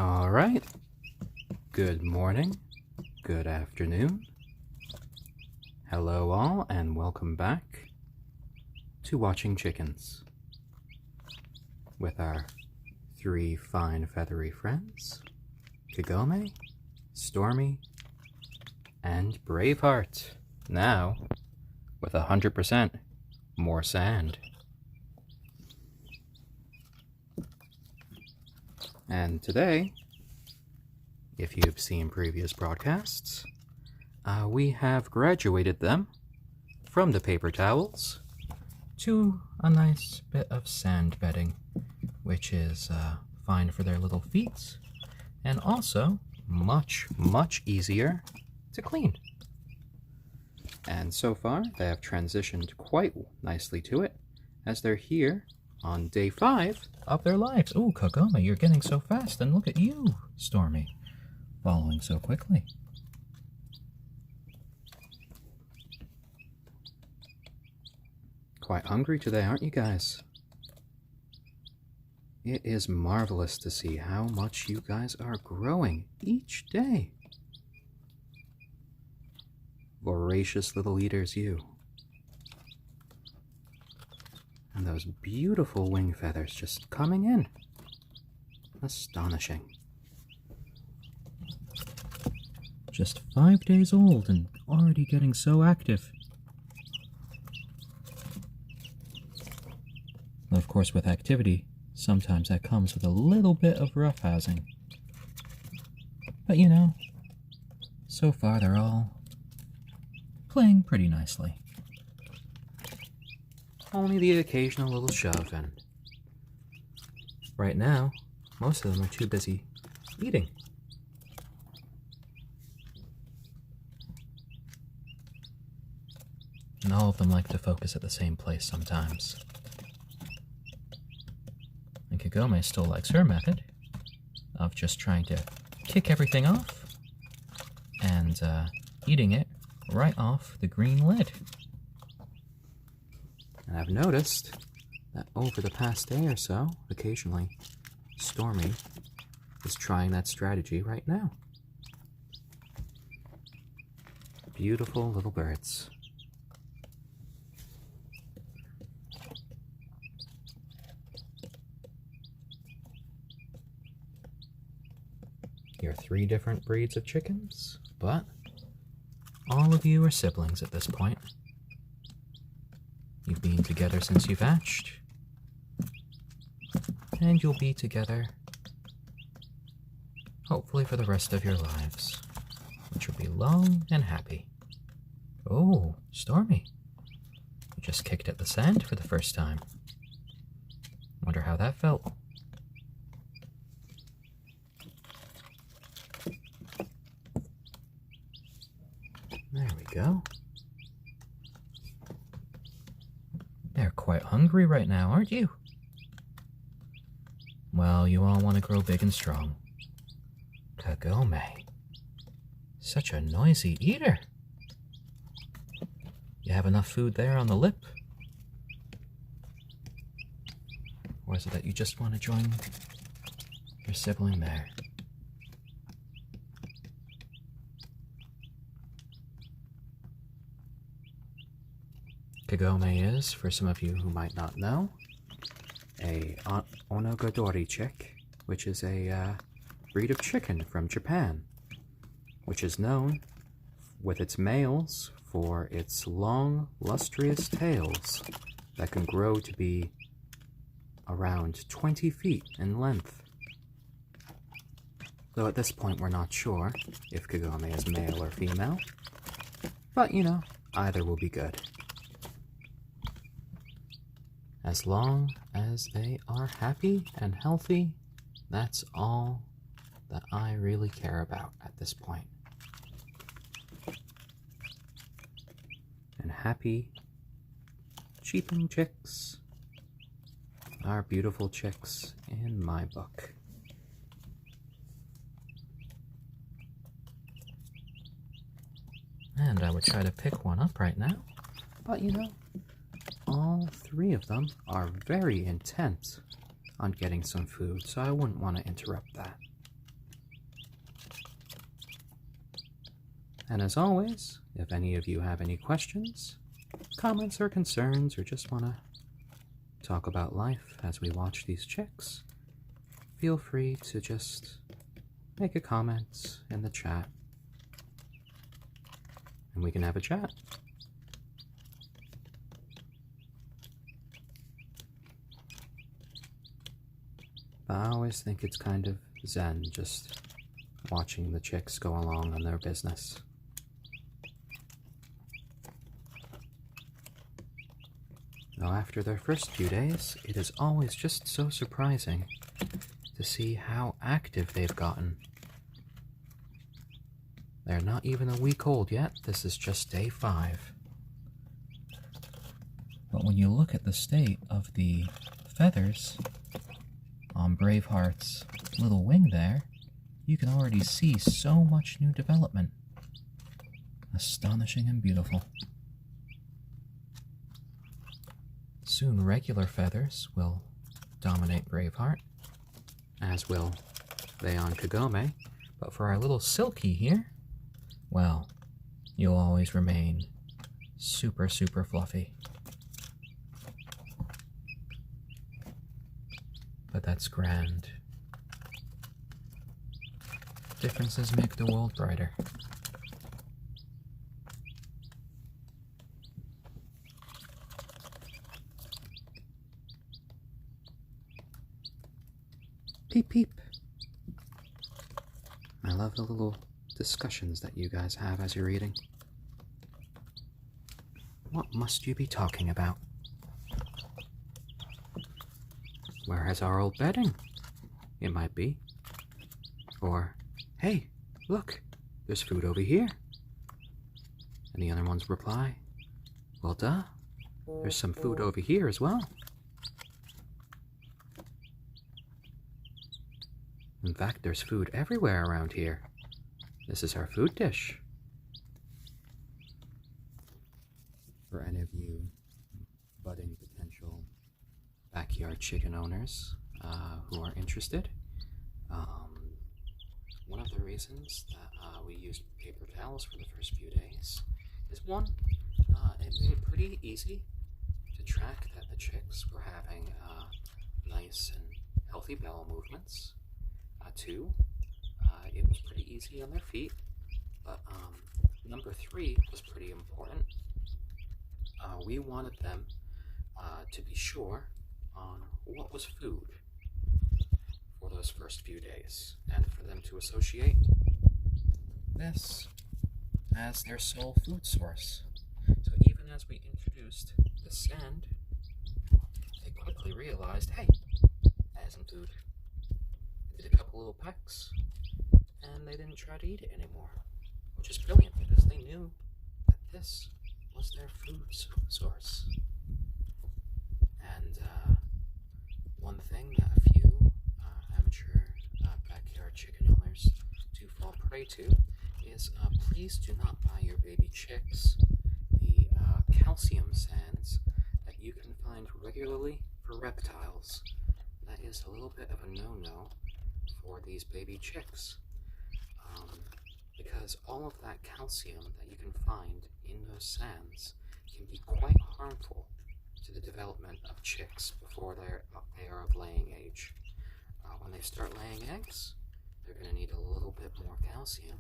All right. Good morning, good afternoon. Hello all and welcome back to Watching Chickens with our three fine feathery friends, Kagome, Stormy, and Braveheart. Now, with 100% more sand. And today, if you've seen previous broadcasts, we have graduated them from the paper towels to a nice bit of sand bedding, which is fine for their little feet and also much easier to clean. And so far, they have transitioned quite nicely to it, as they're here on day 5 of their lives. Oh, Kagome, you're getting so fast, and look at you, Stormy, following so quickly. Quite hungry today, aren't you guys? It is marvelous to see how much you guys are growing each day. Voracious little eaters, you. And those beautiful wing feathers just coming in. Astonishing. Just 5 days old and already getting so active. Of course, with activity, sometimes that comes with a little bit of roughhousing. But you know, so far they're all playing pretty nicely. Only the occasional little shove, and right now, most of them are too busy eating. And all of them like to focus at the same place sometimes. And Kagome still likes her method of just trying to kick everything off and eating it right off the green lid. And I've noticed that over the past day or so, occasionally, Stormy is trying that strategy right now. Beautiful little birds. You're 3 different breeds of chickens, but all of you are siblings at this point. You've been together since you've hatched, and you'll be together, hopefully for the rest of your lives, which will be long and happy. Oh, Stormy, you just kicked at the sand for the first time. Wonder how that felt. There we go. They're quite hungry right now, aren't you? Well, you all want to grow big and strong. Kagome. Such a noisy eater. You have enough food there on the lip? Or is it that you just want to join your sibling there? Kagome is, for some of you who might not know, a onagadori chick, which is a breed of chicken from Japan, which is known with its males for its long, lustrous tails that can grow to be around 20 feet in length. Though at this point we're not sure if Kagome is male or female, but you know, either will be good. As long as they are happy and healthy, that's all that I really care about at this point. And happy, cheeping chicks are beautiful chicks in my book. And I would try to pick one up right now, but you know, all 3 of them are very intent on getting some food, so I wouldn't want to interrupt that. And as always, if any of you have any questions, comments or concerns, or just want to talk about life as we watch these chicks, feel free to just make a comment in the chat and we can have a chat. I always think it's kind of zen just watching the chicks go along on their business. Now, after their first few days, it is always just so surprising to see how active they've gotten. They're not even a week old yet. This is just day 5. But when you look at the state of the feathers on Braveheart's little wing there, you can already see so much new development. Astonishing and beautiful. Soon regular feathers will dominate Braveheart, as will they on Kagome. But for our little silkie here, well, you'll always remain super, super fluffy. But that's grand. Differences make the world brighter. Peep peep. I love the little discussions that you guys have as you're eating. What must you be talking about? Where has our old bedding? It might be. Or, hey, look, there's food over here. And the other ones reply, well, duh, there's some food over here as well. In fact, there's food everywhere around here. This is our food dish. For any of you budding potential backyard chicken owners who are interested, one of the reasons that we used paper towels for the first few days is one, it made it pretty easy to track that the chicks were having nice and healthy bowel movements. 2, it was pretty easy on their feet, but number 3 was pretty important. We wanted them to be sure on what was food for those first few days, and for them to associate this as their sole food source. So even as we introduced the sand, they quickly realized, hey, that isn't food. They did a couple little pecks, and they didn't try to eat it anymore, which is brilliant because they knew that this was their food source. And one thing that a few amateur backyard chicken owners do fall prey to is please do not buy your baby chicks the calcium sands that you can find regularly for reptiles. That is a little bit of a no-no for these baby chicks, because all of that calcium that you can find in those sands can be quite harmful to the development of chicks before they are of laying age. When they start laying eggs, they're going to need a little bit more calcium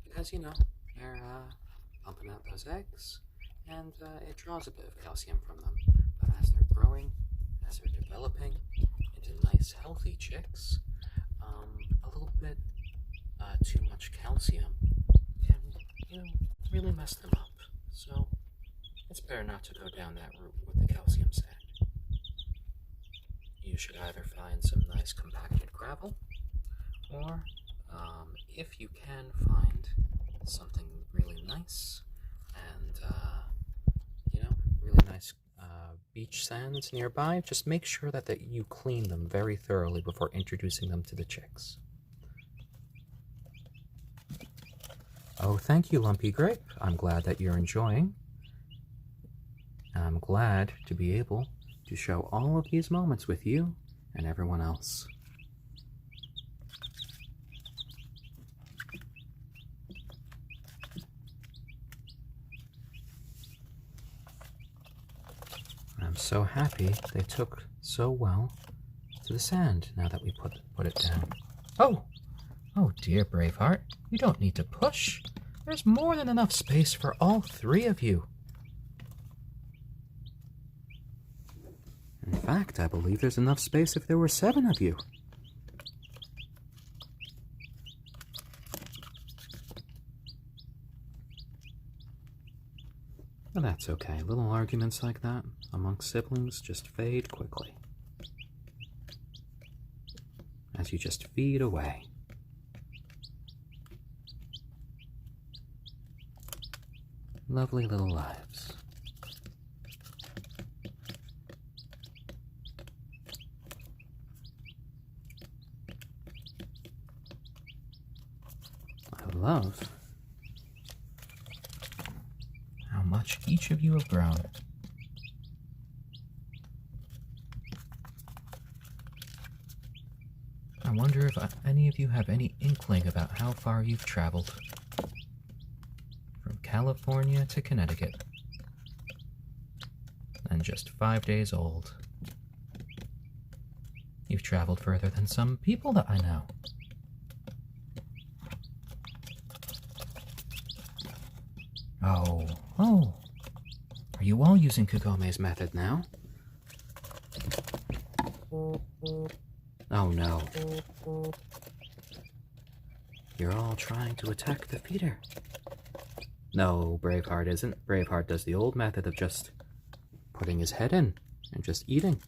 because, they're pumping out those eggs, and it draws a bit of calcium from them. But as they're growing, as they're developing into nice, healthy chicks, a little bit too much calcium can, really mess them up. So it's better not to go down that route with the calcium sand. You should either find some nice compacted gravel, or if you can find something really nice and really nice beach sands nearby, just make sure that you clean them very thoroughly before introducing them to the chicks. Oh, thank you, Lumpy Grape. I'm glad that you're enjoying. I'm glad to be able to show all of these moments with you and everyone else. so happy they took so well to the sand now that we put it down. Oh! Oh dear, Braveheart. You don't need to push. There's more than enough space for all 3 of you. In fact, I believe there's enough space if there were 7 of you. But that's okay. Little arguments like that amongst siblings just fade quickly as you just feed away. Lovely little lives. I love how much each of you have grown. I wonder if any of you have any inkling about how far you've traveled. From California to Connecticut. And just 5 days old. You've traveled further than some people that I know. Oh. Are you all using Kagome's method now? Oh no. You're all trying to attack the feeder. No, Braveheart isn't. Braveheart does the old method of just putting his head in and just eating.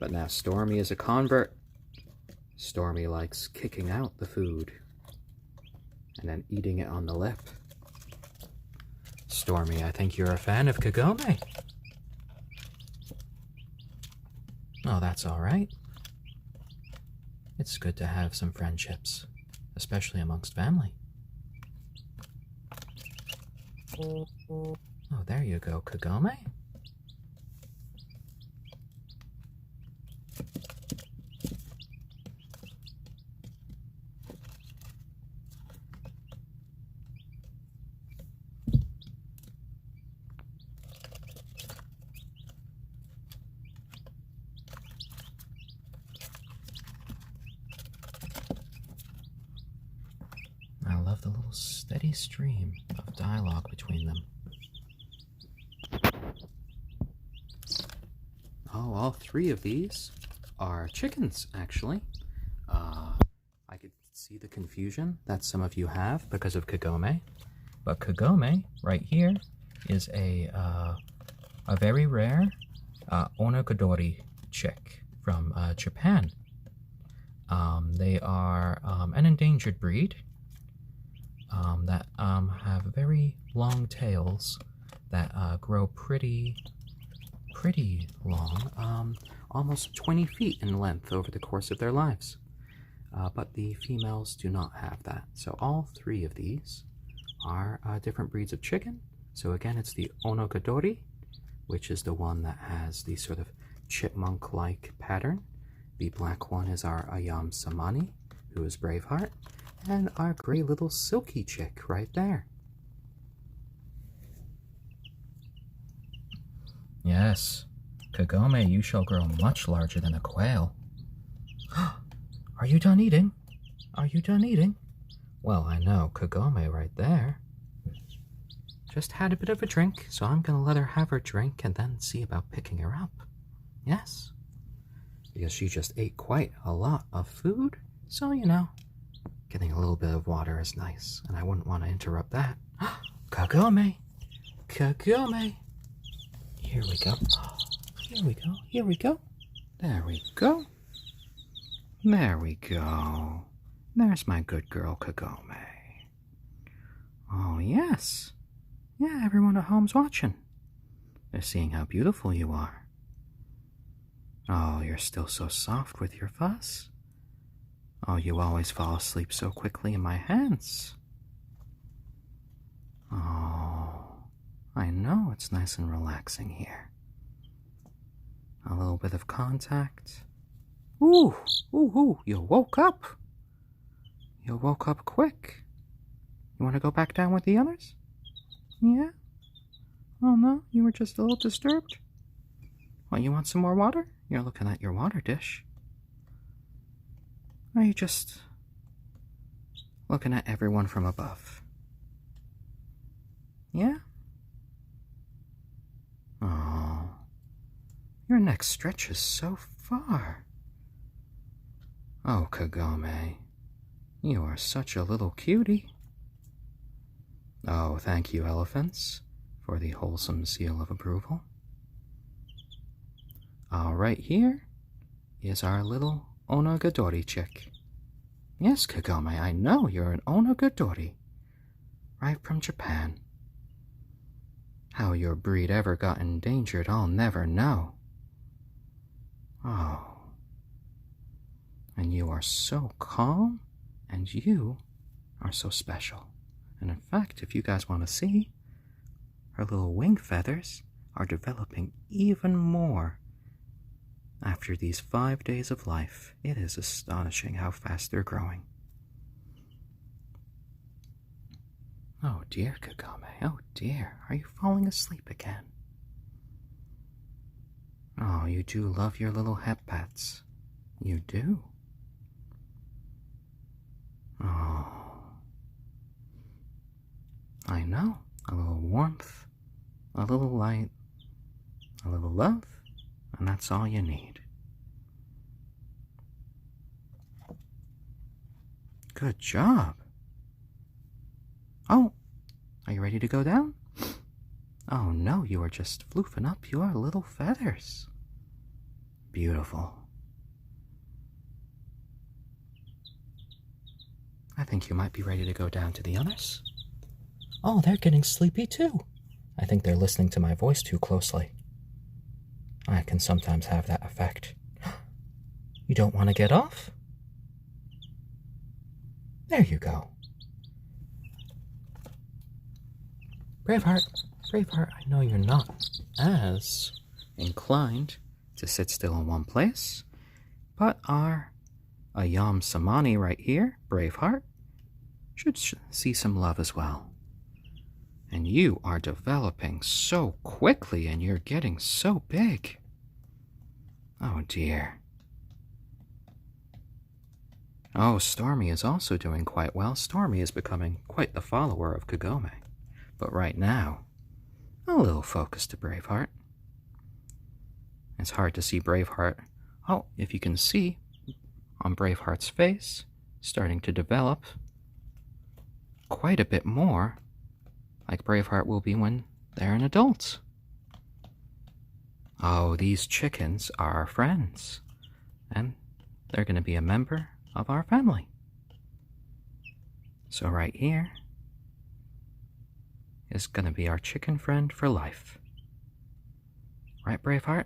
But now Stormy is a convert. Stormy likes kicking out the food and then eating it on the lip. Stormy, I think you're a fan of Kagome. Oh, that's all right. It's good to have some friendships, especially amongst family. Oh, there you go, Kagome. I love the little steady stream of dialogue between them. Oh, all 3 of these are chickens, actually. I could see the confusion that some of you have because of Kagome. But Kagome, right here, is a very rare onagadori chick from Japan. They are an endangered breed. That have very long tails that grow pretty long, almost 20 feet in length over the course of their lives. But the females do not have that. So all 3 of these are different breeds of chicken. So again, it's the onagadori, which is the one that has the sort of chipmunk-like pattern. The black one is our ayam cemeni, who is Braveheart. And our gray little silky chick right there. Yes, Kagome, you shall grow much larger than a quail. Are you done eating? Are you done eating? Well, I know, Kagome right there. Just had a bit of a drink, so I'm gonna let her have her drink and then see about picking her up. Yes, because she just ate quite a lot of food, so you know. Getting a little bit of water is nice, and I wouldn't want to interrupt that. Kagome! Kagome! Here we go. Here we go. Here we go. There we go. There we go. There's my good girl, Kagome. Oh, yes. Yeah, everyone at home's watching. They're seeing how beautiful you are. Oh, you're still so soft with your fuss. Oh, you always fall asleep so quickly in my hands. Oh, I know it's nice and relaxing here. A little bit of contact. Ooh, you woke up. You woke up quick. You want to go back down with the others? Yeah? Oh no, you were just a little disturbed? Well, you want some more water? You're looking at your water dish. Or are you just looking at everyone from above? Yeah? Oh, your neck stretches so far. Oh, Kagome, you are such a little cutie. Oh, thank you, elephants, for the wholesome seal of approval. Right here is our little onagadori chick. Yes, Kagome, I know you're an onagadori, right from Japan. How your breed ever got endangered, I'll never know. Oh, and you are so calm, and you are so special. And in fact, if you guys want to see, her little wing feathers are developing even more after these 5 days of life. It is astonishing how fast they're growing. Oh dear, Kagome, oh dear, are you falling asleep again? Oh, you do love your little head pats. You do? Oh, I know. A little warmth, a little light, a little love, and that's all you need. Good job. Oh, are you ready to go down? Oh no, you are just floofing up your little feathers. Beautiful. I think you might be ready to go down to the others. Oh, they're getting sleepy too. I think they're listening to my voice too closely. I can sometimes have that effect. You don't want to get off? There you go. Braveheart, I know you're not as inclined to sit still in one place, but our ayam cemeni right here, Braveheart, should see some love as well. And you are developing so quickly, and you're getting so big. Oh dear. Oh, Stormy is also doing quite well. Stormy is becoming quite the follower of Kagome. But right now, a little focus to Braveheart. It's hard to see Braveheart. Oh, if you can see on Braveheart's face, starting to develop quite a bit more like Braveheart will be when they're an adult. Oh, these chickens are our friends, and they're going to be a member of our family. So right here is going to be our chicken friend for life. Right, Braveheart?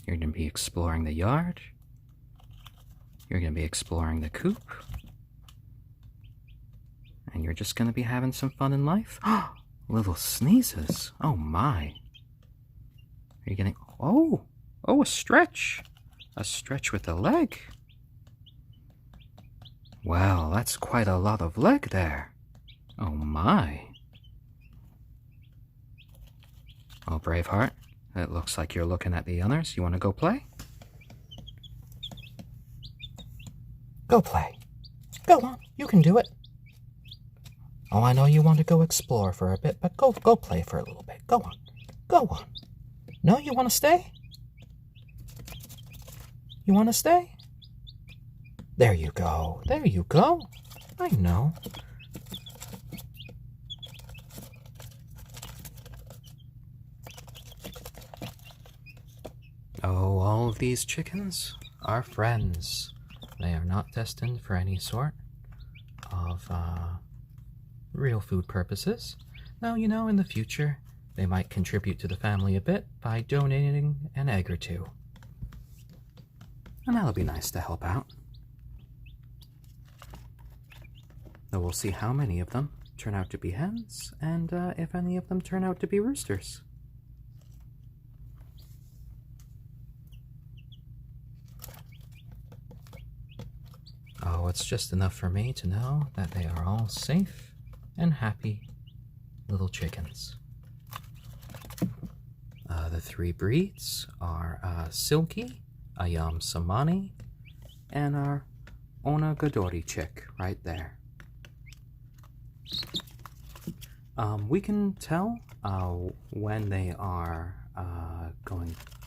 You're going to be exploring the yard. You're going to be exploring the coop. And you're just going to be having some fun in life. Little sneezes. Oh my. Are you getting... Oh, a stretch. A stretch with the leg. Well, that's quite a lot of leg there. Oh my. Oh, Braveheart, it looks like you're looking at the others. You want to go play? Go play. Go on, you can do it. Oh, I know you want to go explore for a bit, but go play for a little bit. Go on. Go on. No, you want to stay? You want to stay? There you go. There you go. I know. Oh, all of these chickens are friends. They are not destined for any sort of real food purposes. Now, you know, in the future, they might contribute to the family a bit by donating an egg or two. And that'll be nice to help out. So we'll see how many of them turn out to be hens, and if any of them turn out to be roosters. Oh, it's just enough for me to know that they are all safe and happy little chickens. The three breeds are silkie, ayam, cemeni, and our onagadori chick right there. We can tell when they are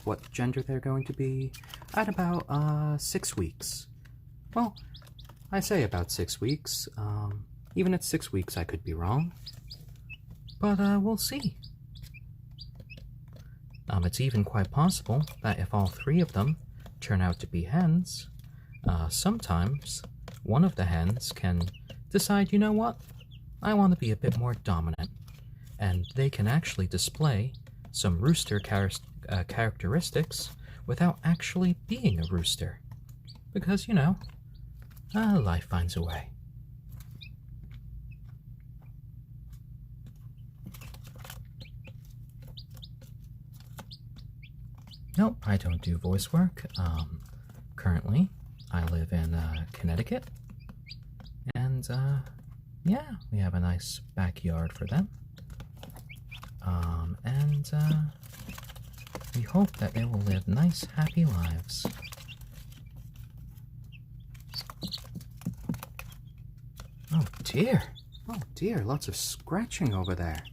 what gender they're going to be at about 6 weeks. Well, I say about 6 weeks. Even at 6 weeks I could be wrong. But we'll see. It's even quite possible that if all three of them turn out to be hens, sometimes one of the hens can decide, you know what, I want to be a bit more dominant, and they can actually display some rooster characteristics without actually being a rooster. Because, you know, life finds a way. Nope, I don't do voice work. Currently, I live in Connecticut, and yeah, we have a nice backyard for them. And we hope that they will live nice, happy lives. Oh dear, lots of scratching over there.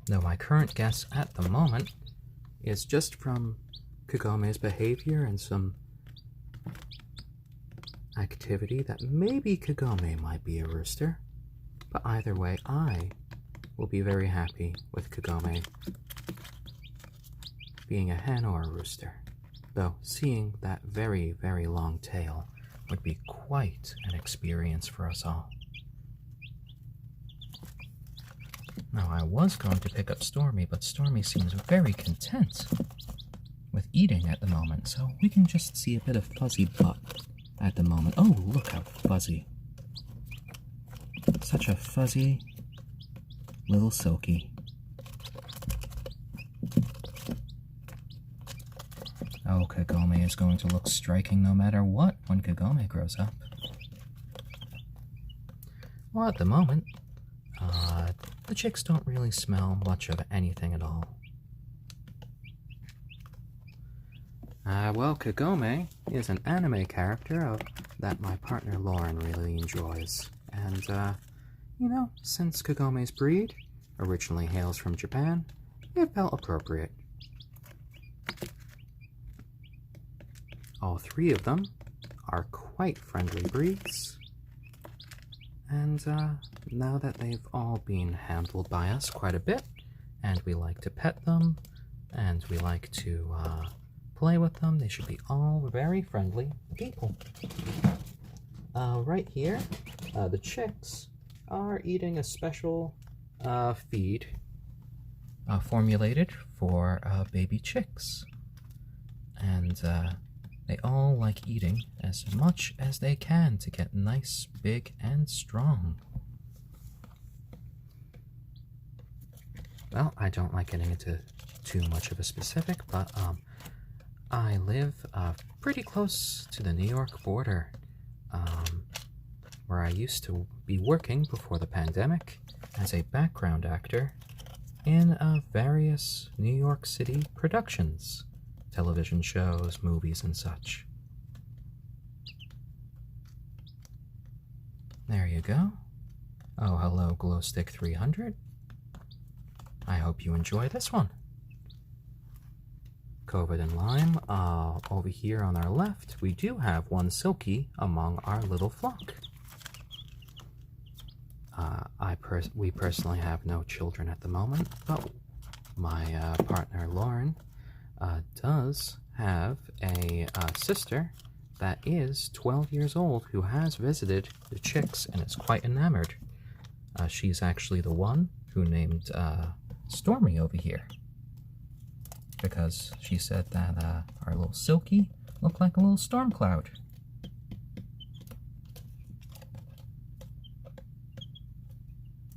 Now, my current guess at the moment is just from Kagome's behavior and some activity that maybe Kagome might be a rooster. But either way, I will be very happy with Kagome being a hen or a rooster. Though seeing that very, very long tail would be quite an experience for us all. Now, I was going to pick up Stormy, but Stormy seems very content with eating at the moment, so we can just see a bit of fuzzy butt at the moment. Oh, look how fuzzy. Such a fuzzy little silkie. Oh, Kagome is going to look striking no matter what when Kagome grows up. Well, at the moment, the chicks don't really smell much of anything at all. Well, Kagome is an anime character that my partner Lauren really enjoys. And, you know, since Kagome's breed originally hails from Japan, it felt appropriate. All three of them are quite friendly breeds. And now that they've all been handled by us quite a bit, and we like to pet them, and we like to play with them, they should be all very friendly people. Right here, the chicks are eating a special feed formulated for baby chicks. And they all like eating as much as they can to get nice, big, and strong. Well, I don't like getting into too much of a specific, but I live pretty close to the New York border, where I used to be working before the pandemic as a background actor in various New York City productions. Television shows, movies, and such. There you go. Oh, hello, Glowstick 300. I hope you enjoy this one. COVID and Lime. Over here on our left, we do have one silkie among our little flock. We personally have no children at the moment, but my partner Lauren does have a sister that is 12 years old who has visited the chicks and is quite enamored. She's actually the one who named Stormy over here, because she said that our little silkie looked like a little storm cloud.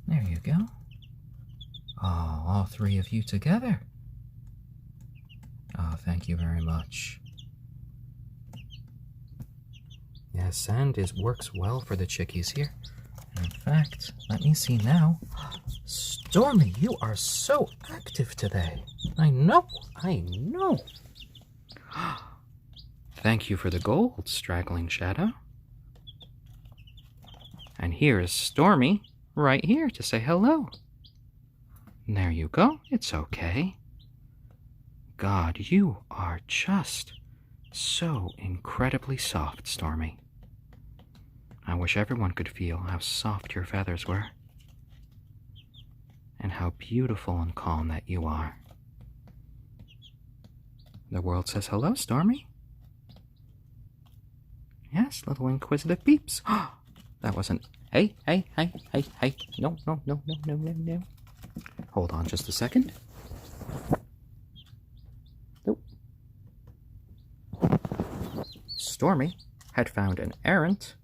There you go. Oh, all three of you together. thank you very much. Yes, and it works well for the chickies here. In fact, let me see now. Stormy, you are so active today. I know. Thank you for the gold, straggling shadow. And here is Stormy, right here to say hello. There you go. It's okay. God, you are just so incredibly soft, Stormy. I wish everyone could feel how soft your feathers were. And how beautiful and calm that you are. The world says hello, Stormy. Yes, little inquisitive peeps. That wasn't... Hey. No. Hold on just a second. Nope. Stormy had found an errant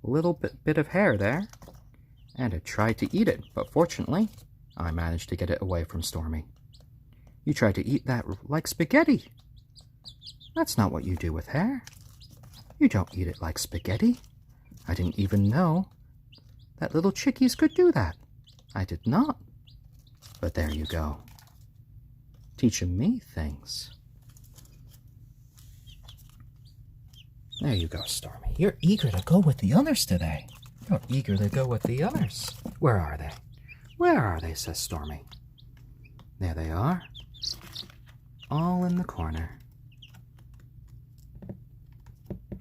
little bit of hair there, and had tried to eat it, but fortunately, I managed to get it away from Stormy. You tried to eat that like spaghetti. That's not what you do with hair. You don't eat it like spaghetti. I didn't even know that little chickies could do that. I did not. But there you go. Teaching me things. There you go, Stormy. You're eager to go with the others today. You're eager to go with the others. Where are they? Where are they, says Stormy. There they are. All in the corner.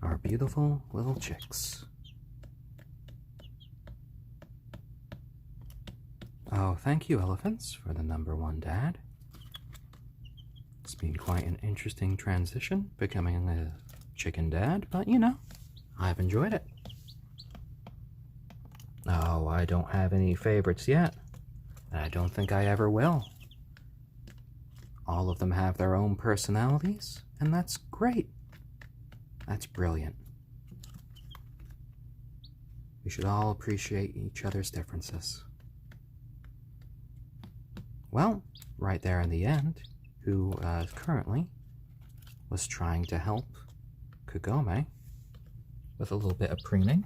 Our beautiful little chicks. Oh, thank you, elephants, for the #1 dad. It's been quite an interesting transition, becoming a chicken dad, but you know, I've enjoyed it. Oh, I don't have any favorites yet, and I don't think I ever will. All of them have their own personalities, and that's great. That's brilliant. We should all appreciate each other's differences. Well, right there in the end, who currently was trying to help Kagome with a little bit of preening,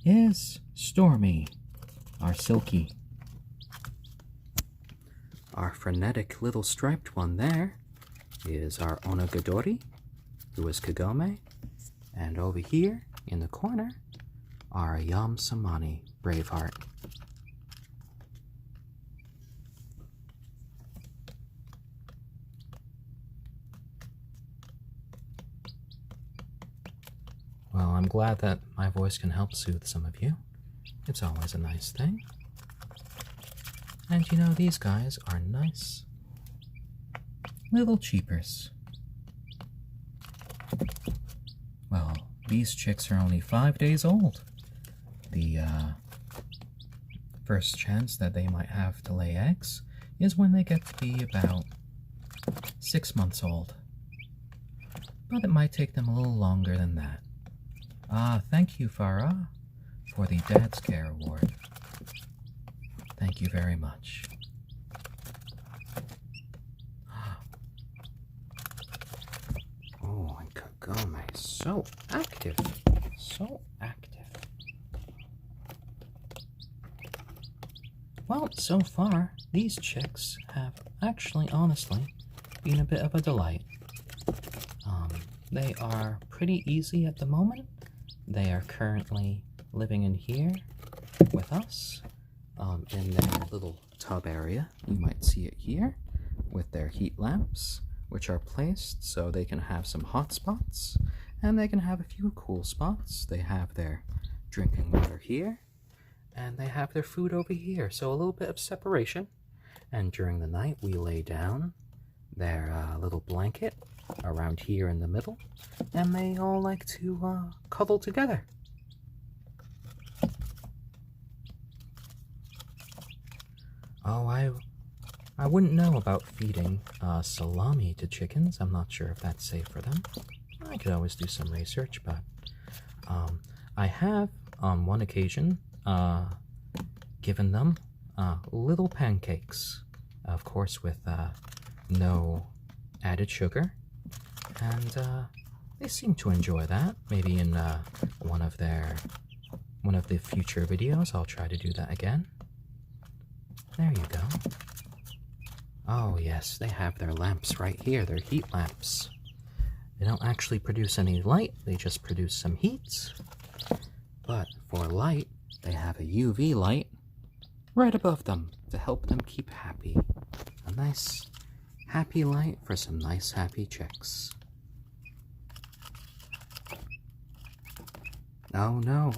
is Stormy, our silkie. Our frenetic little striped one there is our onagadori, who is Kagome, and over here in the corner, our ayam cemeni, Braveheart. Well, I'm glad that my voice can help soothe some of you. It's always a nice thing. And you know, these guys are nice little cheapers. Well, these chicks are only 5 days old. The first chance that they might have to lay eggs is when they get to be about 6 months old. But it might take them a little longer than that. Thank you, Farah, for the Dad's Care Award. Thank you very much. Oh, and Kagome, so active. So active. Well, so far, these chicks have actually, honestly, been a bit of a delight. They are pretty easy at the moment. They are currently living in here with us, in their little tub area. You might see it here with their heat lamps, which are placed so they can have some hot spots and they can have a few cool spots. They have their drinking water here and they have their food over here, so a little bit of separation. And during the night we lay down their little blanket around here in the middle, and they all like to cuddle together. Oh, I wouldn't know about feeding salami to chickens. I'm not sure if that's safe for them. I could always do some research, but I have on one occasion given them little pancakes, of course with no added sugar, and they seem to enjoy that. Maybe in one of the future videos, I'll try to do that again. There you go. Oh yes, they have their lamps right here, their heat lamps. They don't actually produce any light, they just produce some heat. But for light, they have a UV light right above them to help them keep happy. A nice, happy light for some nice, happy chicks. Oh no,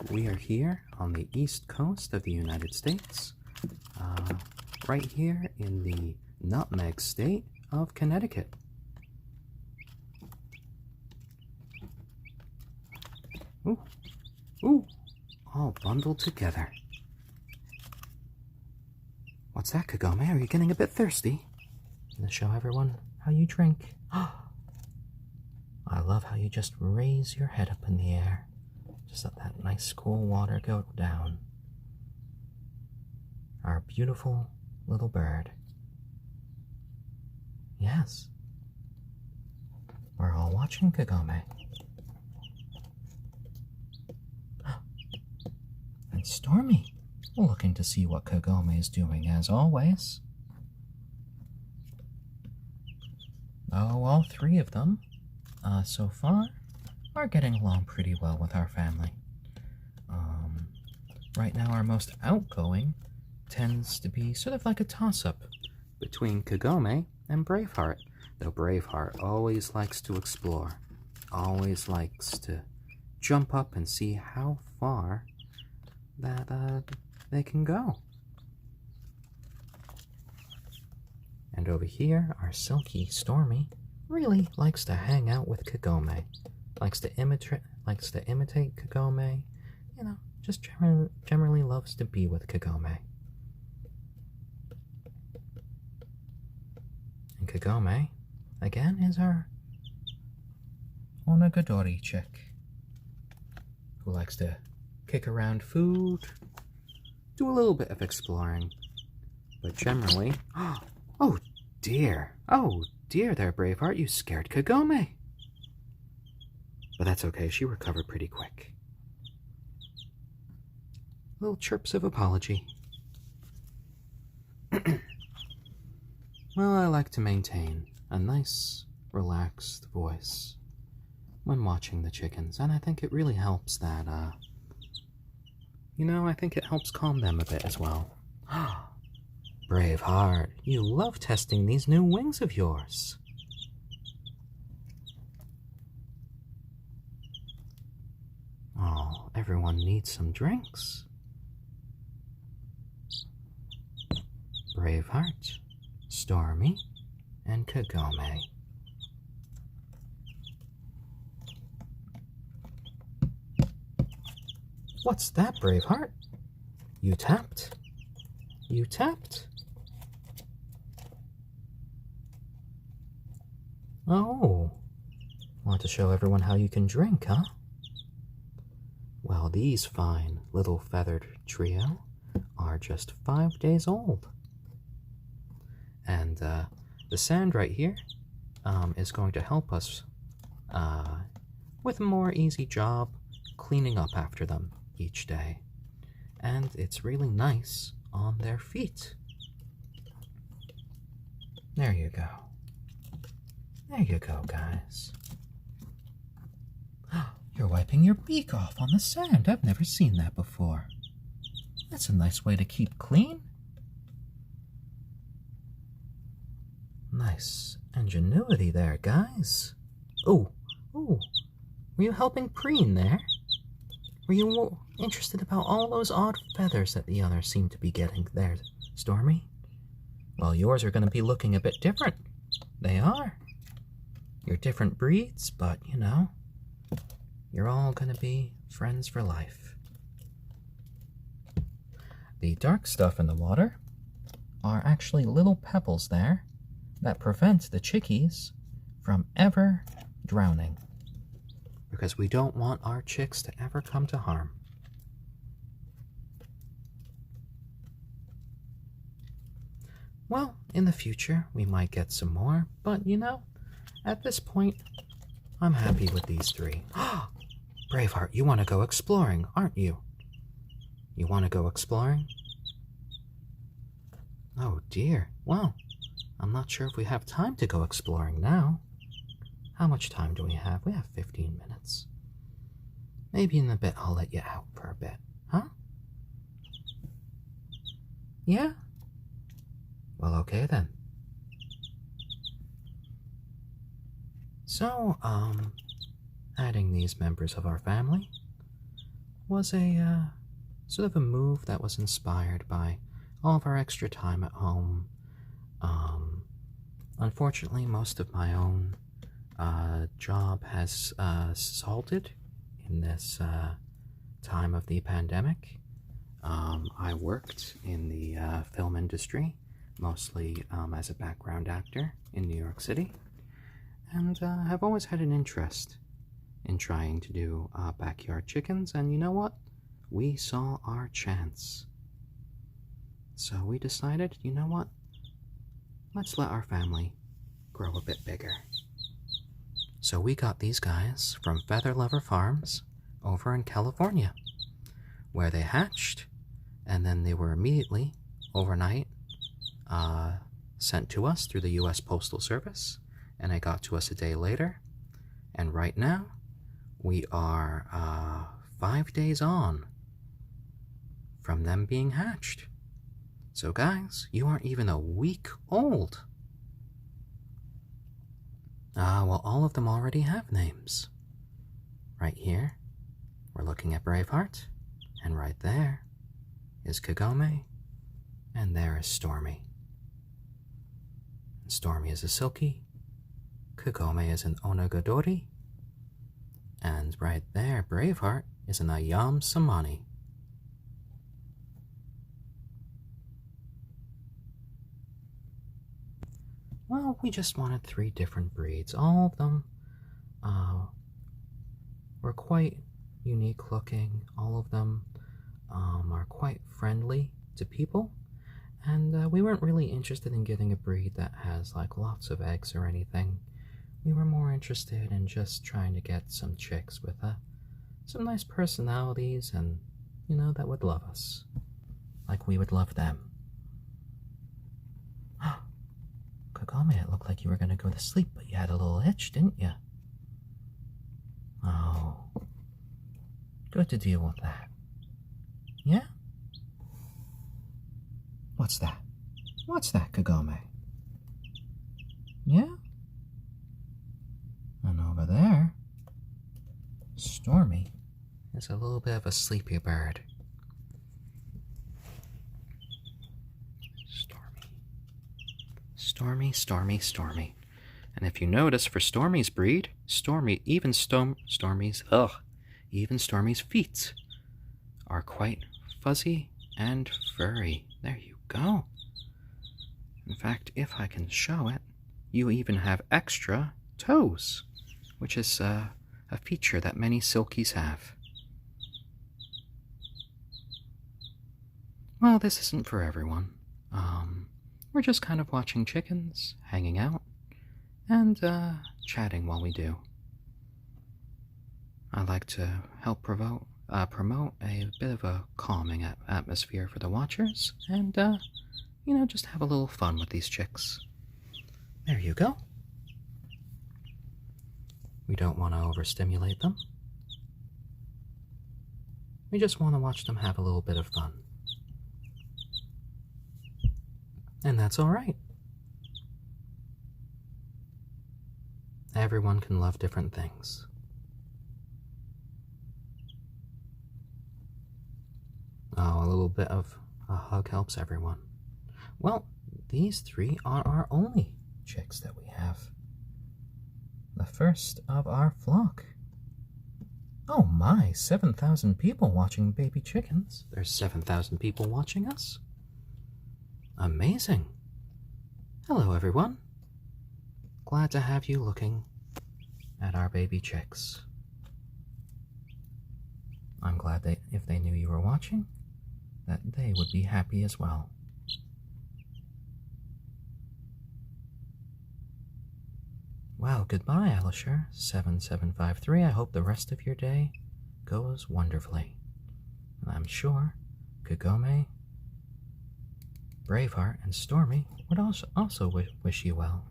we are here on the east coast of the United States. Right here in the nutmeg state of Connecticut. Ooh, ooh, all bundled together. What's that, Kagome? Are you getting a bit thirsty? Gonna show everyone how you drink. I love how you just raise your head up in the air. Just let that nice cool water go down. Our beautiful little bird. Yes. We're all watching Kagome. And Stormy, looking to see what Kagome is doing as always. Oh, all three of them, so far, are getting along pretty well with our family. Right now, our most outgoing tends to be sort of like a toss-up between Kagome and Braveheart, though Braveheart always likes to explore, always likes to jump up and see how far that they can go. And over here, our silkie Stormy really likes to hang out with Kagome, likes to imitate Kagome, you know, just generally loves to be with Kagome. And Kagome, again, is our onagadori chick, who likes to kick around food, do a little bit of exploring, but generally... Oh dear there, Braveheart, you scared Kagome. But that's okay, she recovered pretty quick. Little chirps of apology. Well, I like to maintain a nice, relaxed voice when watching the chickens, and I think it really helps that, you know, I think it helps calm them a bit as well. Braveheart, you love testing these new wings of yours. Oh, everyone needs some drinks. Braveheart, Stormy, and Kagome. What's that, Braveheart? You tapped? You tapped? Oh, want to show everyone how you can drink, huh? Well, these fine little feathered trio are just 5 days old. And the sand right here is going to help us with a more easy job cleaning up after them each day. And it's really nice on their feet. There you go. There you go, guys. You're wiping your beak off on the sand. I've never seen that before. That's a nice way to keep clean. Nice ingenuity there, guys. Oh, were you helping preen there? Were you interested about all those odd feathers that the others seem to be getting there, Stormy? Well, yours are going to be looking a bit different. They are. You're different breeds, but, you know, you're all going to be friends for life. The dark stuff in the water are actually little pebbles there that prevent the chickies from ever drowning, because we don't want our chicks to ever come to harm. Well, in the future, we might get some more, but you know, at this point, I'm happy with these 3. Braveheart, you want to go exploring, aren't you? You want to go exploring? Oh dear. Well, I'm not sure if we have time to go exploring now. How much time do we have? We have 15 minutes. Maybe in a bit I'll let you out for a bit, huh? Yeah? Well, okay then. So, adding these members of our family was a, sort of a move that was inspired by all of our extra time at home. Unfortunately, most of my own job has halted in this time of the pandemic. I worked in the film industry, mostly as a background actor in New York City, and have always had an interest in trying to do backyard chickens, and you know what? We saw our chance. So we decided, you know what? Let's let our family grow a bit bigger. So we got these guys from Feather Lover Farms over in California, where they hatched, and then they were immediately, overnight, sent to us through the U.S. Postal Service, and they got to us a day later. And right now, we are 5 days on from them being hatched. So guys, you aren't even a week old. Well, all of them already have names. Right here, we're looking at Braveheart, and right there is Kagome, and there is Stormy. Stormy is a silkie, Kagome is an onagadori, and right there, Braveheart is an ayam cemeni. Well, we just wanted 3 different breeds. All of them were quite unique looking. All of them are quite friendly to people. And we weren't really interested in getting a breed that has like lots of eggs or anything. We were more interested in just trying to get some chicks with some nice personalities and, you know, that would love us. Like we would love them. Kagome, it looked like you were going to go to sleep, but you had a little itch, didn't you? Oh. Good to deal with that. Yeah? What's that? What's that, Kagome? Yeah? And over there, Stormy is a little bit of a sleepy bird. Stormy. And if you notice, for Stormy's breed, even Stormy's feet are quite fuzzy and furry. There you go. In fact, if I can show it, you even have extra toes, which is a feature that many silkies have. Well, this isn't for everyone. We're just kind of watching chickens, hanging out, and chatting while we do. I like to help promote a bit of a calming atmosphere for the watchers, and, you know, just have a little fun with these chicks. There you go. We don't want to overstimulate them. We just want to watch them have a little bit of fun. And that's all right. Everyone can love different things. Oh, a little bit of a hug helps everyone. Well, these 3 are our only chicks that we have. The first of our flock. Oh my, 7,000 people watching baby chickens. There's 7,000 people watching us. Amazing. Hello, everyone. Glad to have you looking at our baby chicks. I'm glad that if they knew you were watching, that they would be happy as well. Well, goodbye, Alisher 7753. I hope the rest of your day goes wonderfully. And I'm sure Kagome, Braveheart, and Stormy would also wish you well.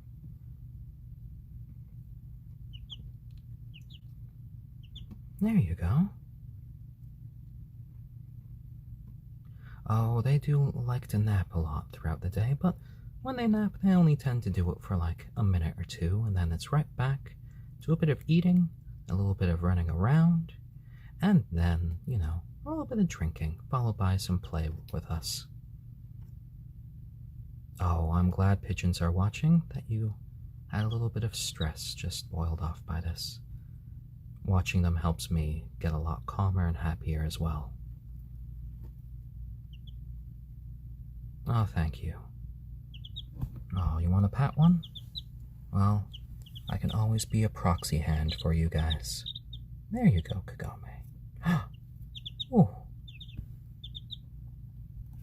There you go. Oh, they do like to nap a lot throughout the day, but when they nap, they only tend to do it for like a minute or two, and then it's right back to a bit of eating, a little bit of running around, and then, you know, a little bit of drinking, followed by some play with us. Oh, I'm glad pigeons are watching, that you had a little bit of stress just boiled off by this. Watching them helps me get a lot calmer and happier as well. Oh, thank you. Oh, you want to pat one? Well, I can always be a proxy hand for you guys. There you go, Kagome. Ooh.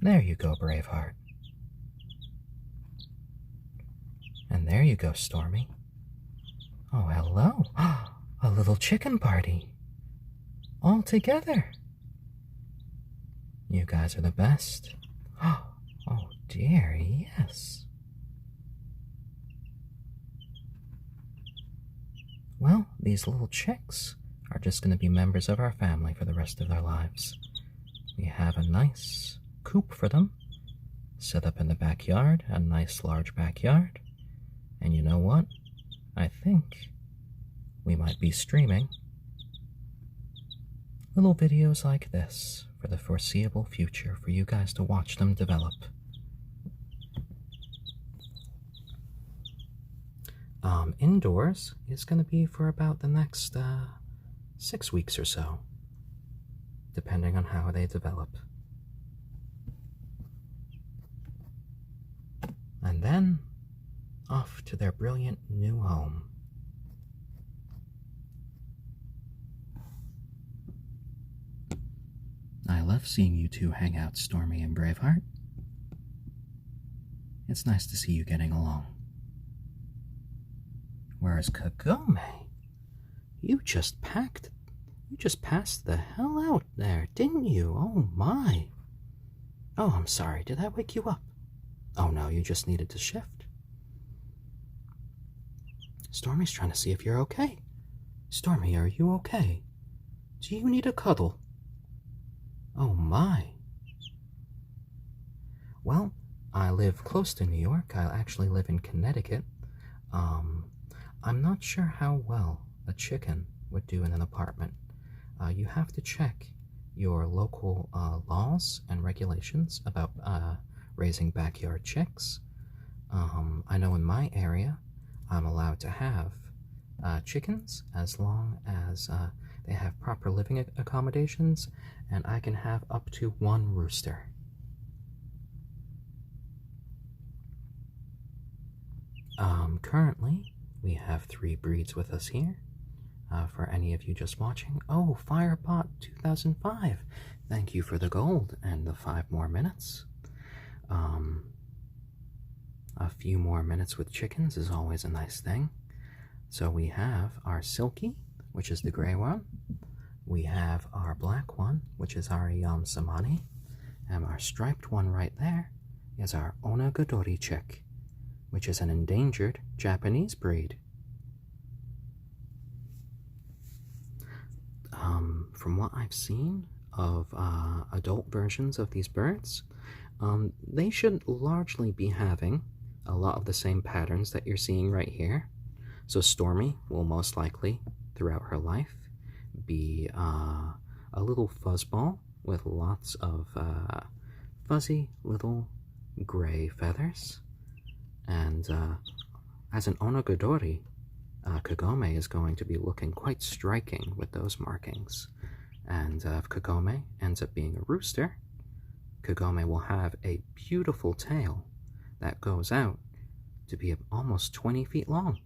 There you go, Braveheart. And there you go, Stormy. Oh, hello. A little chicken party. All together. You guys are the best. Oh dear, yes. Well, these little chicks are just going to be members of our family for the rest of their lives. We have a nice coop for them, set up in the backyard, a nice large backyard. And you know what? I think we might be streaming little videos like this for the foreseeable future for you guys to watch them develop. Indoors is going to be for about the next 6 weeks or so, depending on how they develop. And then off to their brilliant new home. I love seeing you two hang out, Stormy and Braveheart. It's nice to see you getting along. Whereas Kagome, you just passed the hell out there, didn't you? Oh my. Oh, I'm sorry, did I wake you up? Oh no, you just needed to shift. Stormy's trying to see if you're okay. Stormy, are you okay? Do you need a cuddle? Oh my. Well, I live close to New York. I actually live in Connecticut. I'm not sure how well a chicken would do in an apartment. You have to check your local laws and regulations about raising backyard chicks. I know in my area, I'm allowed to have chickens as long as they have proper living accommodations, and I can have up to 1 rooster. Currently, we have 3 breeds with us here. For any of you just watching, oh, Firebot 2005, thank you for the gold and the 5 more minutes. A few more minutes with chickens is always a nice thing. So we have our silkie, which is the gray one. We have our black one, which is our ayam cemeni. And our striped one right there is our onagadori chick, which is an endangered Japanese breed. From what I've seen of adult versions of these birds, they should largely be having a lot of the same patterns that you're seeing right here. So Stormy will most likely, throughout her life, be a little fuzzball with lots of fuzzy little gray feathers. And as an onagadori, Kagome is going to be looking quite striking with those markings. And if Kagome ends up being a rooster, Kagome will have a beautiful tail that goes out to be almost 20 feet long.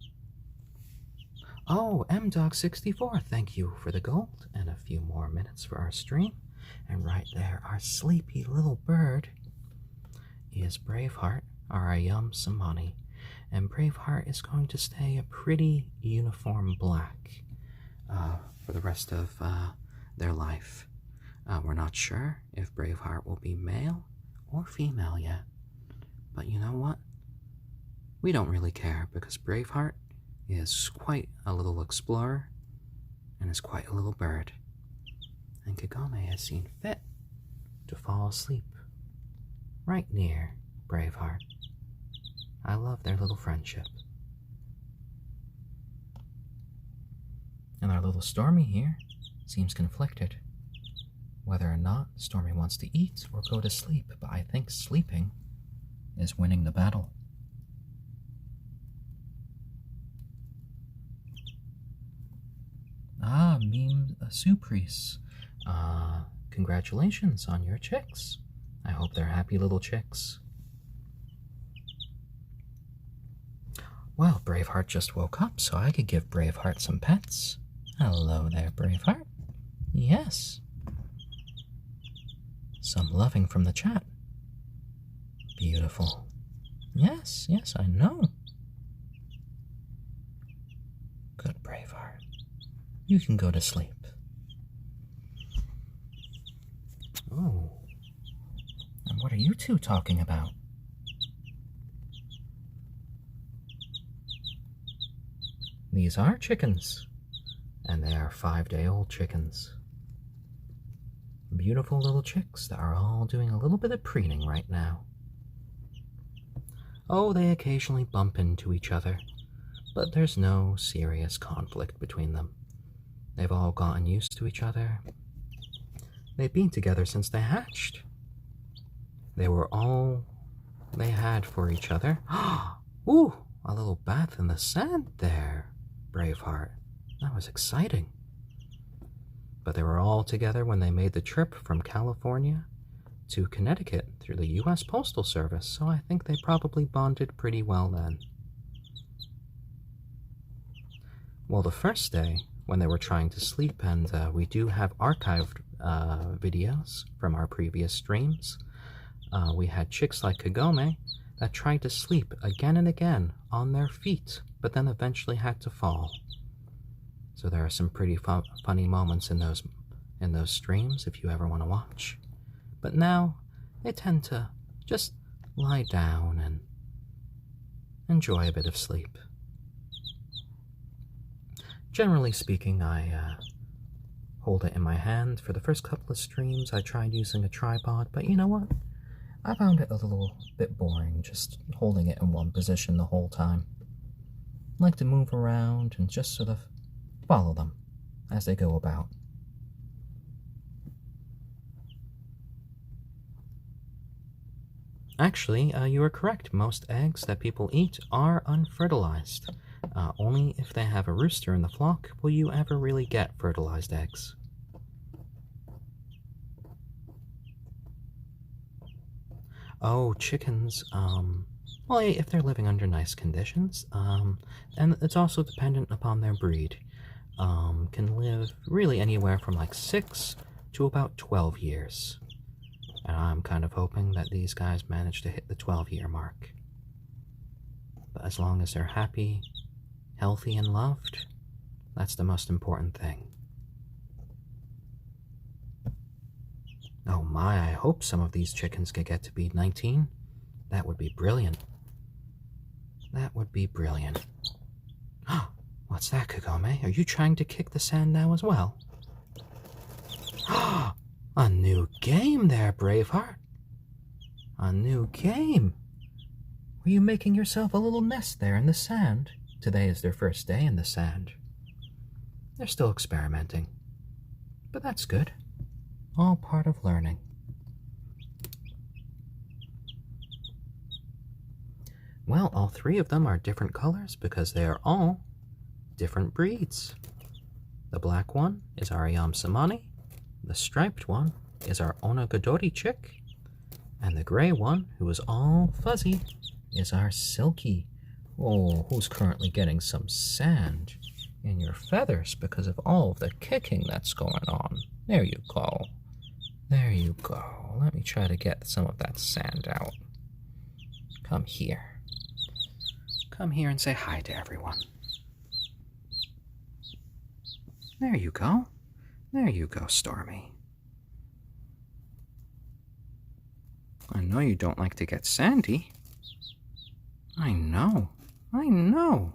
Oh, MDog64, thank you for the gold and a few more minutes for our stream. And right there, our sleepy little bird is Braveheart, our ayam cemeni. and Braveheart is going to stay a pretty uniform black for the rest of their life. We're not sure if Braveheart will be male or female yet, but you know what? We don't really care because Braveheart is quite a little explorer and is quite a little bird, and Kagome has seen fit to fall asleep right near Braveheart. I love their little friendship. And our little Stormy here seems conflicted whether or not Stormy wants to eat or go to sleep, but I think sleeping is winning the battle. Ah, Meme Supris. Congratulations on your chicks. I hope they're happy little chicks. Well, Braveheart just woke up, so I could give Braveheart some pets. Hello there, Braveheart. Yes. Some loving from the chat. Beautiful. Yes, I know. Good, Braveheart. You can go to sleep. Oh. And what are you two talking about? These are chickens, and they are 5-day-old chickens. Beautiful little chicks that are all doing a little bit of preening right now. Oh, they occasionally bump into each other, but there's no serious conflict between them. They've all gotten used to each other. They've been together since they hatched. They were all they had for each other. Ooh, a little bath in the sand there, Braveheart. That was exciting. But they were all together when they made the trip from California to Connecticut through the U.S. Postal Service, so I think they probably bonded pretty well then. Well, the first day, when they were trying to sleep, and we do have archived videos from our previous streams, we had chicks like Kagome that tried to sleep again and again on their feet, but then eventually had to fall. So there are some pretty funny moments in those streams if you ever want to watch. But now they tend to just lie down and enjoy a bit of sleep. Generally speaking, I hold it in my hand. For the first couple of streams, I tried using a tripod, but you know what? I found it a little bit boring, just holding it in one position the whole time. I like to move around and just sort of follow them as they go about. Actually, you are correct. Most eggs that people eat are unfertilized. Only if they have a rooster in the flock will you ever really get fertilized eggs. Oh, chickens, well, if they're living under nice conditions, and it's also dependent upon their breed, can live really anywhere from like 6 to about 12 years. And I'm kind of hoping that these guys manage to hit the 12-year mark. But as long as they're happy, healthy, and loved, that's the most important thing. Oh my, I hope some of these chickens can get to be 19. That would be brilliant. That would be brilliant. What's that, Kagome? Are you trying to kick the sand now as well? A new game there, Braveheart. A new game. Were you making yourself a little nest there in the sand? Today is their first day in the sand. They're still experimenting. But that's good. All part of learning. Well, all 3 of them are different colors because they are all different breeds. The black one is our ayam cemeni, the striped one is our onagadori chick, and the gray one, who is all fuzzy, is our silkie. Oh, who's currently getting some sand in your feathers because of all of the kicking that's going on. There you go. There you go. Let me try to get some of that sand out. Come here. come here and say hi to everyone. There you go. There you go, Stormy. I know you don't like to get sandy. I know. I know.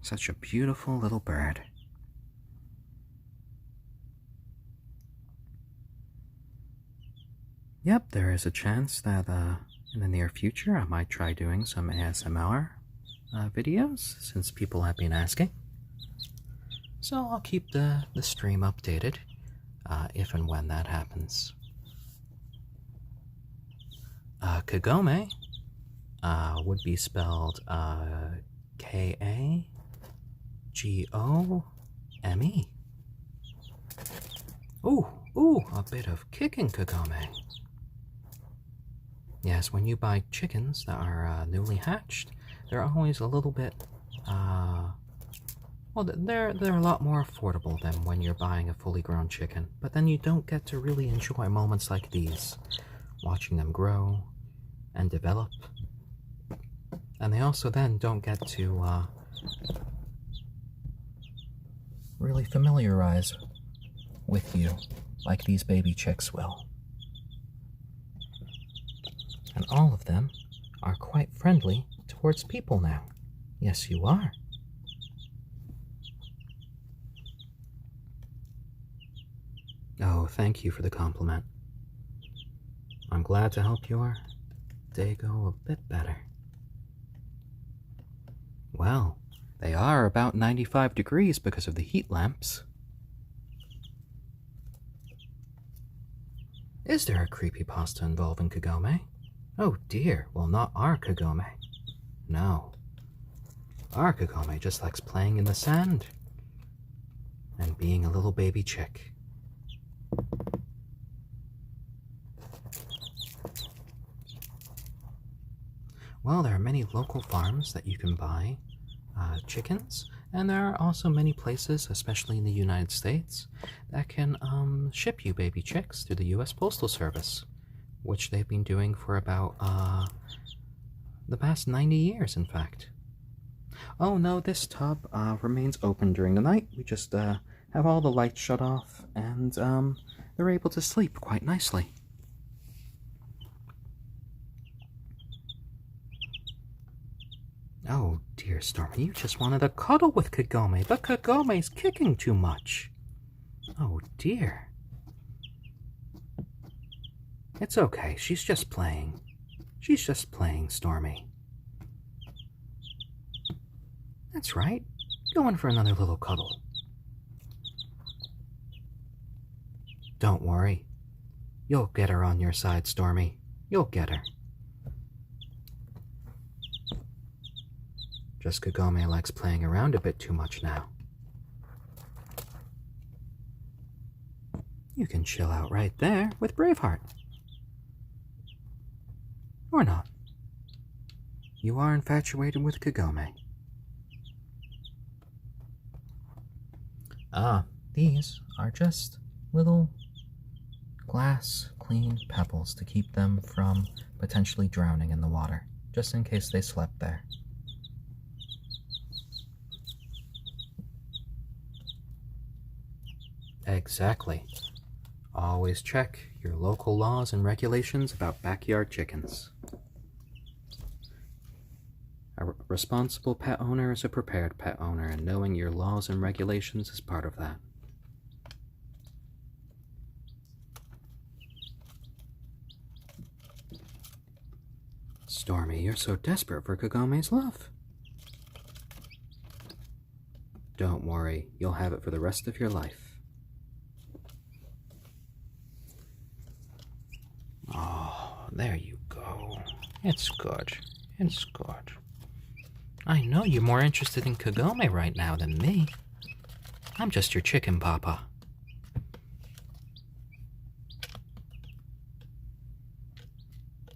Such a beautiful little bird. Yep, there is a chance that in the near future I might try doing some ASMR videos, since people have been asking. So I'll keep the stream updated if and when that happens. Kagome would be spelled Kagome. Ooh, a bit of kicking, Kagome. Yes, when you buy chickens that are newly hatched, they're always a little bit, well, they're a lot more affordable than when you're buying a fully grown chicken. But then you don't get to really enjoy moments like these, watching them grow and develop. And they also then don't get to really familiarize with you like these baby chicks will. And all of them are quite friendly towards people now. Yes, you are. Oh, thank you for the compliment. I'm glad to help your day go a bit better. Well, they are about 95 degrees because of the heat lamps. Is there a creepypasta involving Kagome? Oh dear, well, not our Kagome. No. Our Kagome just likes playing in the sand and being a little baby chick. Well, there are many local farms that you can buy chickens, and there are also many places, especially in the United States, that can ship you baby chicks through the U.S. Postal Service, which they've been doing for about the past 90 years, in fact. Oh no, this tub remains open during the night. We just have all the lights shut off, and they're able to sleep quite nicely. Oh dear, Stormy, you just wanted a cuddle with Kagome, but Kagome's kicking too much. Oh dear. It's okay, she's just playing. She's just playing, Stormy. That's right. Go in for another little cuddle. Don't worry. You'll get her on your side, Stormy. You'll get her. Just Kagome likes playing around a bit too much now. You can chill out right there with Braveheart. Or not. You are infatuated with Kagome. These are just little glass clean pebbles to keep them from potentially drowning in the water, just in case they slept there. Exactly. Always check your local laws and regulations about backyard chickens. A responsible pet owner is a prepared pet owner, and knowing your laws and regulations is part of that. Stormy, you're so desperate for Kagome's love. Don't worry, you'll have it for the rest of your life. Oh, there you go. It's good. It's good. I know you're more interested in Kagome right now than me. I'm just your chicken papa.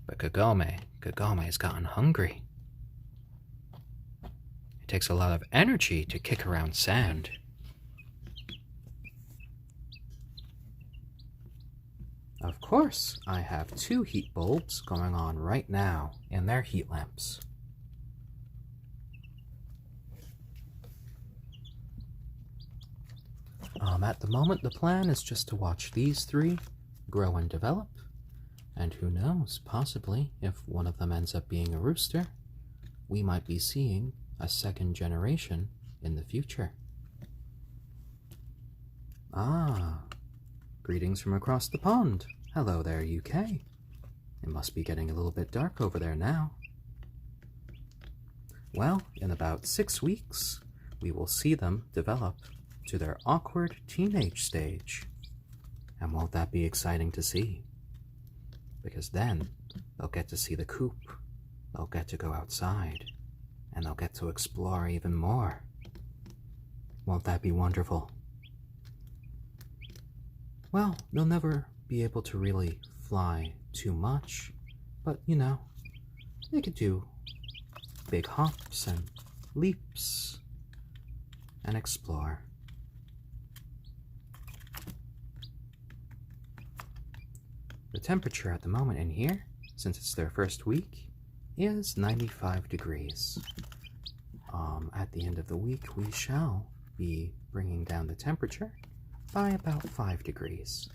But Kagome's gotten hungry. It takes a lot of energy to kick around sand. Of course, I have 2 heat bulbs going on right now in their heat lamps. At the moment, the plan is just to watch these 3 grow and develop, and who knows, possibly, if one of them ends up being a rooster, we might be seeing a 2nd generation in the future. Ah, greetings from across the pond. Hello there, UK. It must be getting a little bit dark over there now. Well, in about 6 weeks, we will see them develop to their awkward teenage stage. And won't that be exciting to see? Because then they'll get to see the coop, they'll get to go outside, and they'll get to explore even more. Won't that be wonderful? Well, they'll never be able to really fly too much, but you know, they could do big hops and leaps and explore. The temperature at the moment in here, since it's their first week, is 95 degrees. At the end of the week, we shall be bringing down the temperature by about 5 degrees.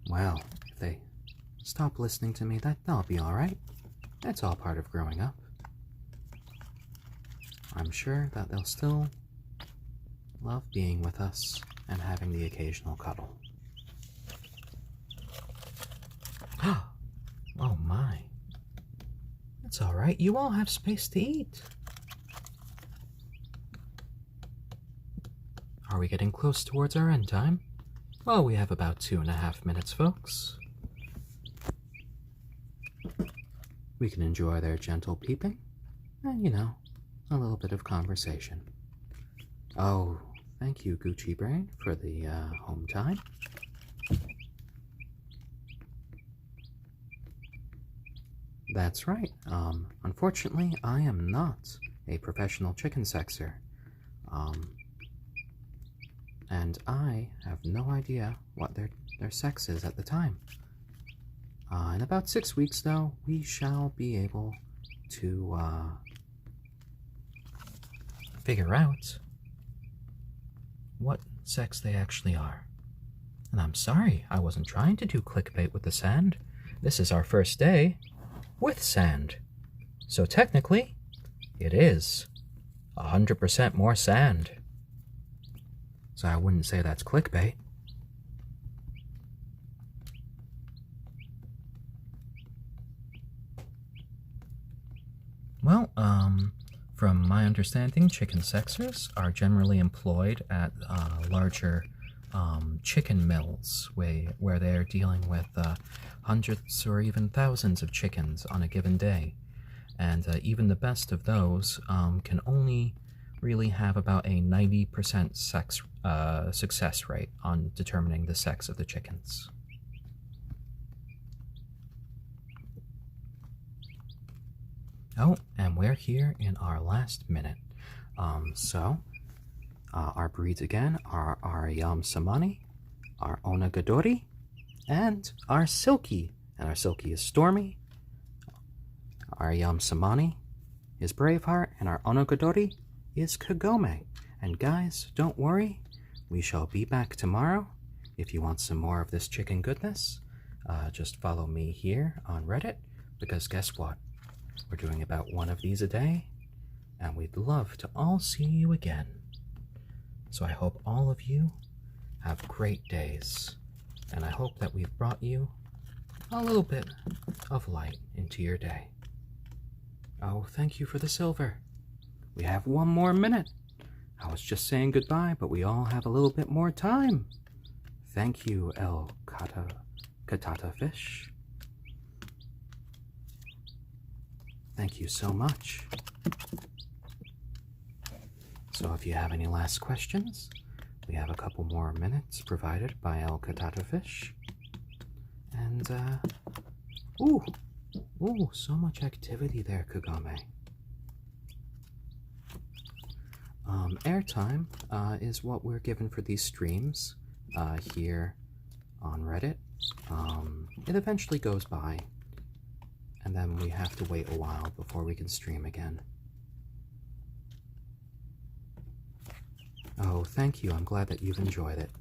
Well, if they stop listening to me, that'll be alright. That's all part of growing up. I'm sure that they'll still love being with us and having the occasional cuddle. Oh my. It's alright, you all have space to eat. Are we getting close towards our end time? Well, we have about 2.5 minutes, folks. We can enjoy their gentle peeping, and you know, a little bit of conversation. Oh, thank you, Gucci Brain, for the home time. That's right. Unfortunately, I am not a professional chicken sexer. And I have no idea what their sex is at the time. In about 6 weeks, though, we shall be able to figure out what sex they actually are. And I'm sorry, I wasn't trying to do clickbait with the sand. This is our first day with sand. So technically, it is 100% more sand. So I wouldn't say that's clickbait. Well, from my understanding, chicken sexers are generally employed at larger chicken mills where they're dealing with hundreds or even thousands of chickens on a given day. And even the best of those can only really have about a 90% success rate on determining the sex of the chickens. Oh, and we're here in our last minute. Our breeds again are our ayam cemeni, our onagadori, and our silkie. And our silkie is Stormy. Our ayam cemeni is Braveheart, and our onagadori is Kagome. And guys, don't worry, we shall be back tomorrow. If you want some more of this chicken goodness, just follow me here on Reddit, because guess what? We're doing about 1 of these a day, and we'd love to all see you again. So I hope all of you have great days, and I hope that we've brought you a little bit of light into your day. Oh, thank you for the silver. We have 1 more minute. I was just saying goodbye, but we all have a little bit more time. Thank you, El Katata Fish. Thank you so much. So if you have any last questions, we have a couple more minutes provided by El Katata Fish. And, ooh, so much activity there, Kagome. Airtime is what we're given for these streams here on Reddit. It eventually goes by, and then we have to wait a while before we can stream again. Oh, thank you. I'm glad that you've enjoyed it.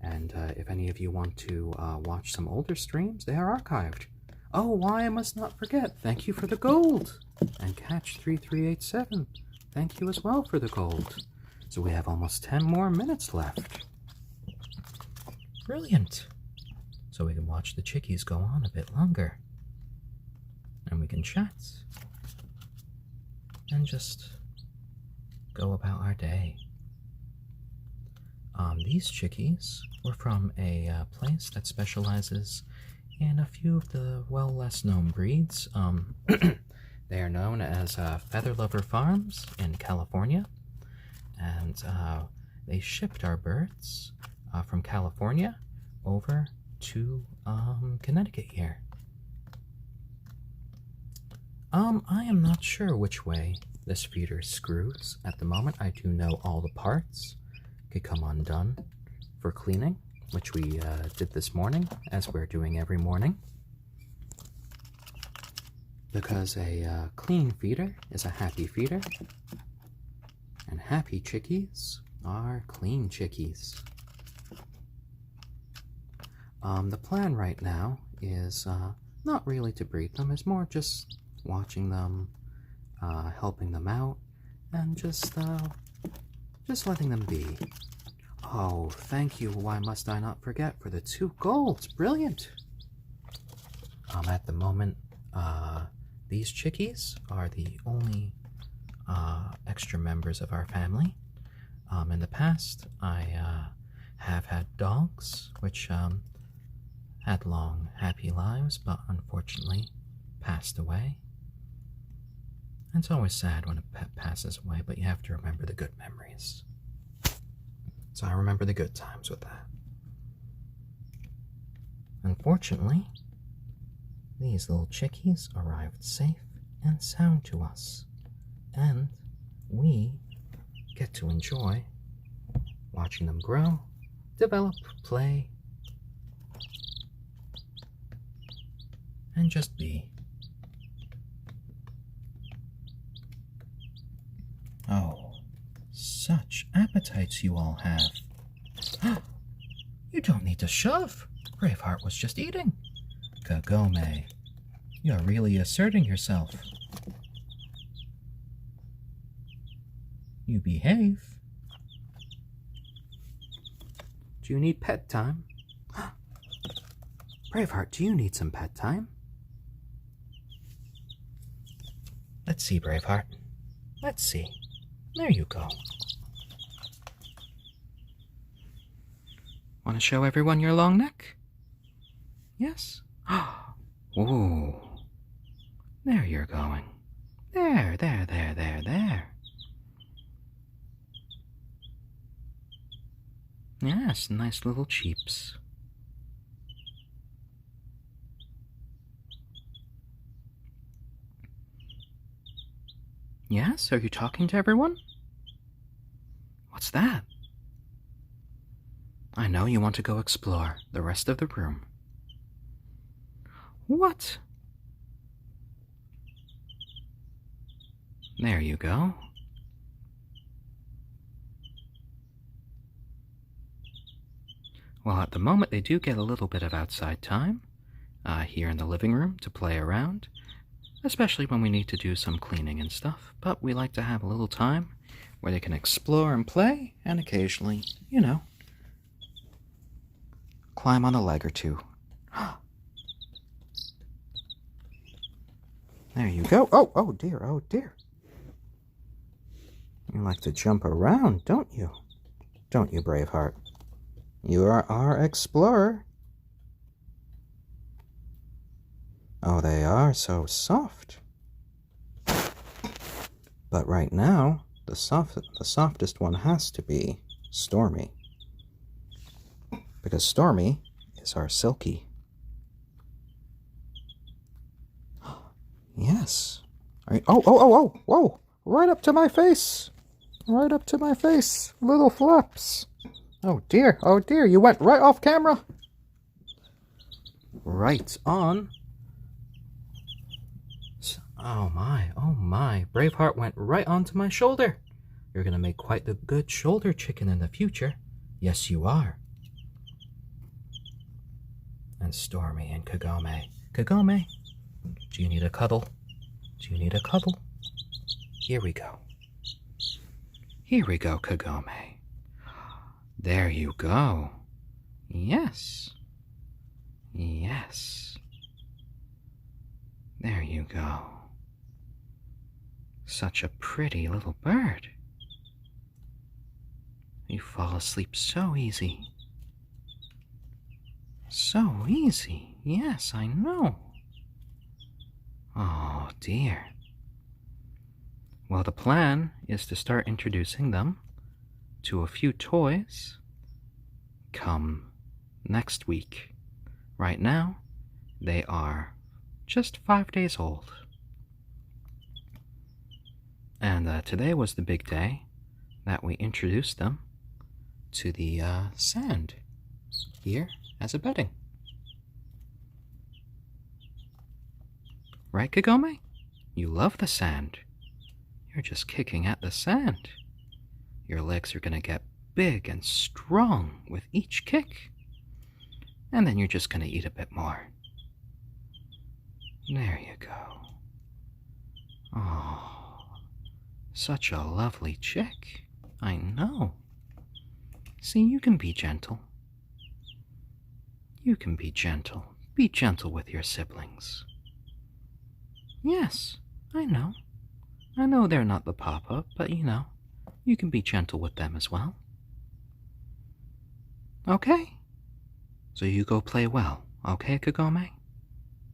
And if any of you want to watch some older streams, they are archived. Oh, why I must not forget. Thank you for the gold. And Catch3387. Thank you as well for the gold. So we have almost 10 more minutes left. Brilliant. So we can watch the Chickies go on a bit longer. And we can chat. And just go about our day. These Chickies were from a place that specializes in a few of the, well, less known breeds. They are known as Feather Lover Farms in California, and they shipped our birds from California over to Connecticut here. I am not sure which way this feeder screws at the moment. I do know all the parts could come undone for cleaning, which we did this morning, as we're doing every morning. Because a clean feeder is a happy feeder, and happy chickies are clean chickies. The plan right now is not really to breed them, it's more just watching them, helping them out, and just letting them be. Oh, thank you. Why must I not forget for the 2 golds? Brilliant. At the moment, these chickies are the only extra members of our family. In the past, I have had dogs, which had long, happy lives, but unfortunately passed away. And it's always sad when a pet passes away, but you have to remember the good memories. So I remember the good times with that. Unfortunately, these little chickies arrived safe and sound to us, and we get to enjoy watching them grow, develop, play, and just be. Oh, such appetites you all have. You don't need to shove. Braveheart was just eating. Kagome, you're really asserting yourself. You behave. Do you need pet time? Braveheart, do you need some pet time? Let's see, Braveheart. Let's see. There you go. Want to show everyone your long neck? Yes? Ooh. There you're going. There. Yes, nice little cheeps. Yes? Are you talking to everyone? What's that? I know you want to go explore the rest of the room. What? There you go. Well, at the moment they do get a little bit of outside time here in the living room to play around, especially when we need to do some cleaning and stuff, but we like to have a little time where they can explore and play, and occasionally, you know, climb on a leg or two. There you go. Oh dear. You like to jump around, don't you? Don't you, Braveheart? You are our explorer. Oh, they are so soft. But right now, the softest one has to be Stormy. Because Stormy is our silkie. Yes. Whoa! Right up to my face! Right up to my face. Little flaps. Oh dear, you went right off camera. Right on. Oh my. Braveheart went right onto my shoulder. You're gonna make quite the good shoulder chicken in the future. Yes, you are. And Stormy and Kagome. Kagome, do you need a cuddle? Do you need a cuddle? Here we go. Here we go, Kagome. There you go. Yes. Yes. There you go. Such a pretty little bird. You fall asleep so easy. So easy. Yes, I know. Oh, dear. Well, the plan is to start introducing them to a few toys come next week. Right now, they are just 5 days old. And today was the big day that we introduced them to the sand here as a bedding. Right, Kagome? You love the sand. You're just kicking at the sand. Your legs are going to get big and strong with each kick. And then you're just going to eat a bit more. There you go. Oh, such a lovely chick. I know. See, you can be gentle. You can be gentle. Be gentle with your siblings. Yes, I know. I know they're not the papa, but you can be gentle with them as well. Okay? So you go play well, okay, Kagome?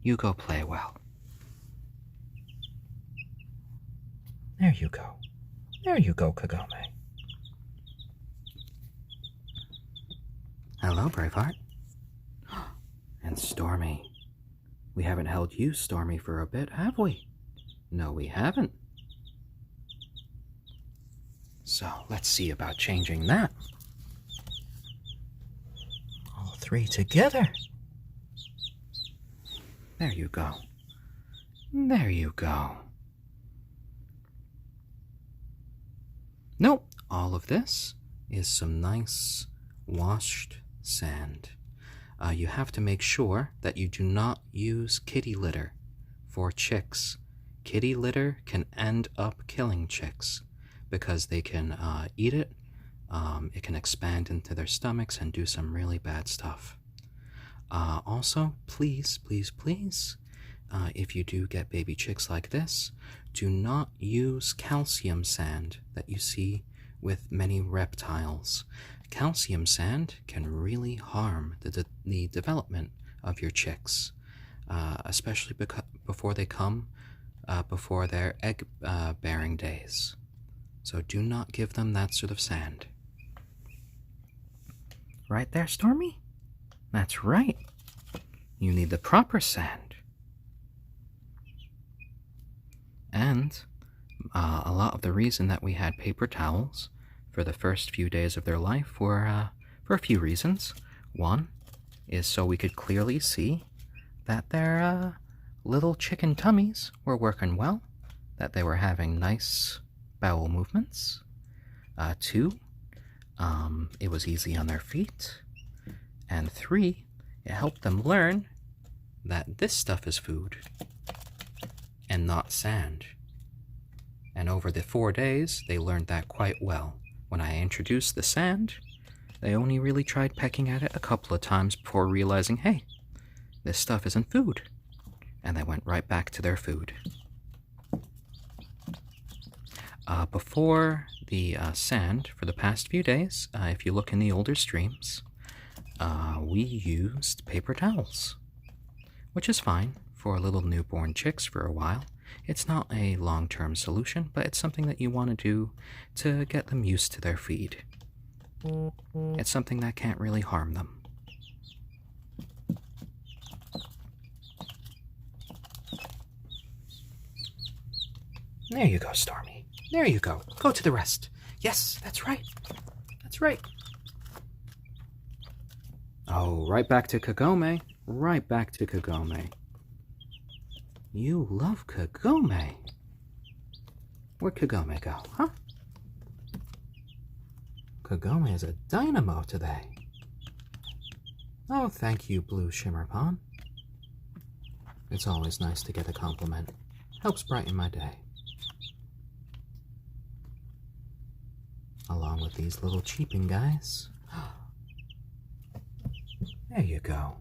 You go play well. There you go. There you go, Kagome. Hello, Braveheart. And Stormy. We haven't held you, Stormy, for a bit, have we? No, we haven't. So, let's see about changing that. All three together. There you go. There you go. Nope, all of this is some nice washed sand. You have to make sure that you do not use kitty litter for chicks. Kitty litter can end up killing chicks because they can eat it. It can expand into their stomachs and do some really bad stuff. Also, please, if you do get baby chicks like this, do not use calcium sand that you see with many reptiles. Calcium sand can really harm the development of your chicks, especially before they come, before their egg bearing days. So do not give them that sort of sand. Right there, Stormy? That's right. You need the proper sand. And a lot of the reason that we had paper towels for the first few days of their life were for a few reasons. One is so we could clearly see that their little chicken tummies were working well, that they were having nice bowel movements. Two, it was easy on their feet. And three, it helped them learn that this stuff is food and not sand. And over the 4 days, they learned that quite well. When I introduced the sand, they only really tried pecking at it a couple of times before realizing, hey, this stuff isn't food. And they went right back to their food. Before the sand, for the past few days, if you look in the older streams, we used paper towels, which is fine for little newborn chicks for a while. It's not a long-term solution, but it's something that you want to do to get them used to their feed. It's something that can't really harm them. There you go, Stormy. There you go. Go to the rest. Yes, that's right. That's right. Oh, right back to Kagome. Right back to Kagome. You love Kagome. Where'd Kagome go, huh? Kagome is a dynamo today. Oh, thank you, Blue Shimmer Pond. It's always nice to get a compliment. Helps brighten my day. Along with these little cheeping guys. There you go.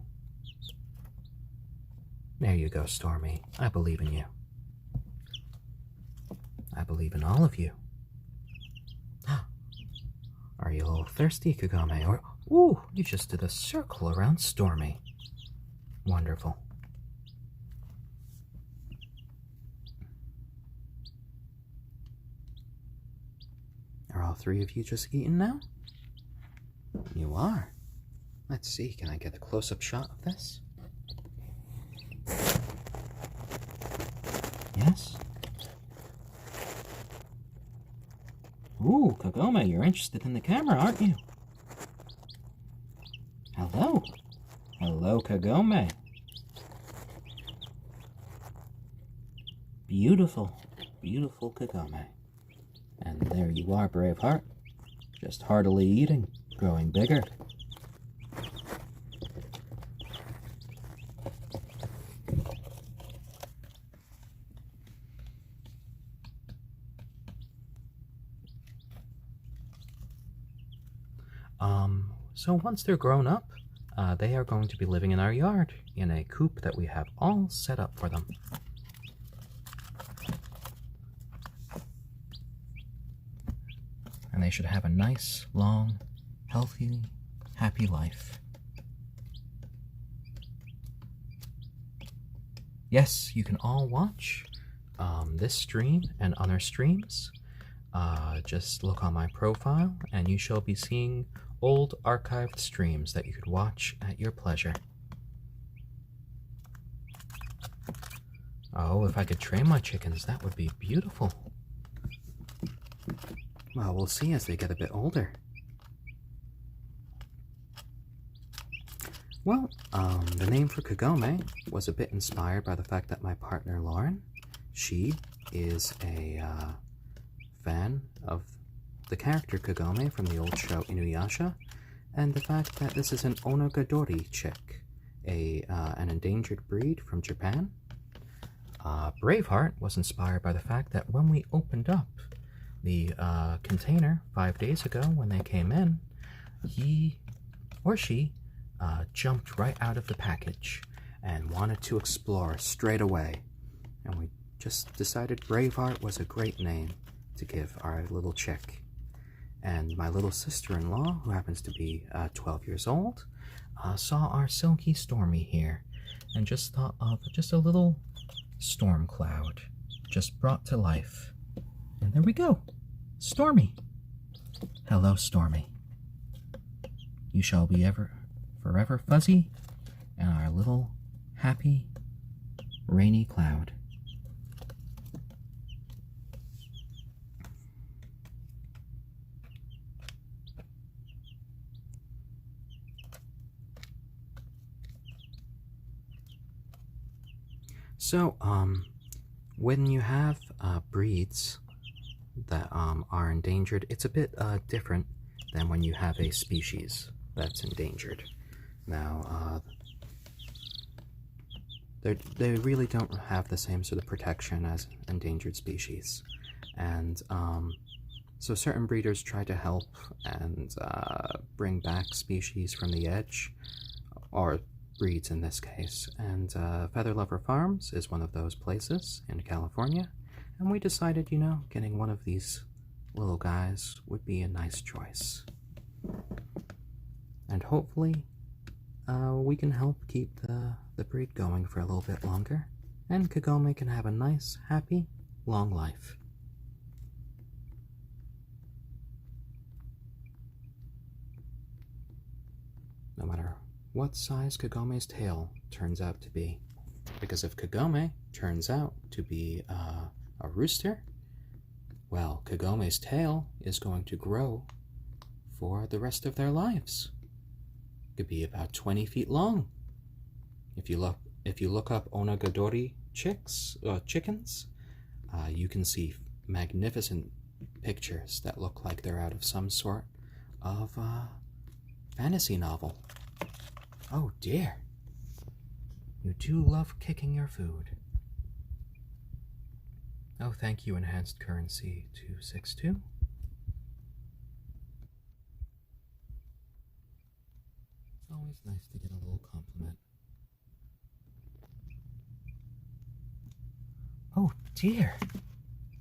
There you go, Stormy. I believe in you. I believe in all of you. Are you a little thirsty, Kagome? Or, ooh, you just did a circle around Stormy. Wonderful. Are all three of you just eating now? You are. Let's see, can I get a close-up shot of this? Yes? Ooh, Kagome, you're interested in the camera, aren't you? Hello. Hello, Kagome. Beautiful, beautiful Kagome. And there you are, Braveheart. Just heartily eating, growing bigger. So once they're grown up, they are going to be living in our yard in a coop that we have all set up for them. And they should have a nice, long, healthy, happy life. Yes, you can all watch this stream and other streams. Just look on my profile and you shall be seeing old archived streams that you could watch at your pleasure. Oh, if I could train my chickens, that would be beautiful. Well, we'll see as they get a bit older. Well, the name for Kagome was a bit inspired by the fact that my partner Lauren, she is a fan of the character Kagome from the old show Inuyasha, and the fact that this is an onagadori chick, an endangered breed from Japan. Braveheart was inspired by the fact that when we opened up the container 5 days ago when they came in, he or she jumped right out of the package and wanted to explore straight away. And we just decided Braveheart was a great name to give our little chick. And my little sister-in-law, who happens to be 12 years old, saw our silky Stormy here and just thought of just a little storm cloud just brought to life. And there we go, Stormy. Hello, Stormy. You shall be forever fuzzy and our little happy rainy cloud. So, when you have breeds that are endangered, it's a bit different than when you have a species that's endangered. Now, they really don't have the same sort of protection as endangered species. And so certain breeders try to help and bring back species from the edge, or breeds in this case, and Feather Lover Farms is one of those places in California, and we decided, you know, getting one of these little guys would be a nice choice. And hopefully we can help keep the breed going for a little bit longer, and Kagome can have a nice, happy, long life. No matter what size Kagome's tail turns out to be. Because if Kagome turns out to be a rooster, well, Kagome's tail is going to grow for the rest of their lives. It could be about 20 feet long. If you look up onagadori chickens, you can see magnificent pictures that look like they're out of some sort of fantasy novel. Oh dear. You do love kicking your food. Oh, thank you, Enhanced Currency 262. It's always nice to get a little compliment. Oh dear.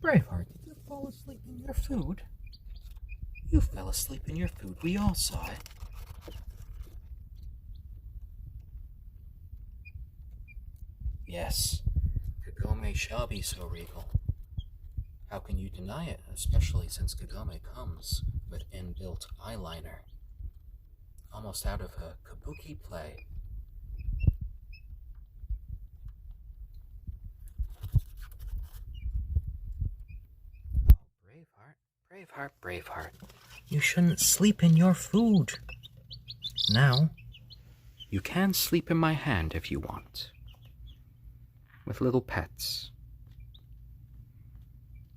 Braveheart, did you fall asleep in your food? You fell asleep in your food. We all saw it. Yes, Kagome shall be so regal. How can you deny it, especially since Kagome comes with inbuilt eyeliner? Almost out of a kabuki play. Oh, Braveheart. You shouldn't sleep in your food. Now, you can sleep in my hand if you want. With little pets.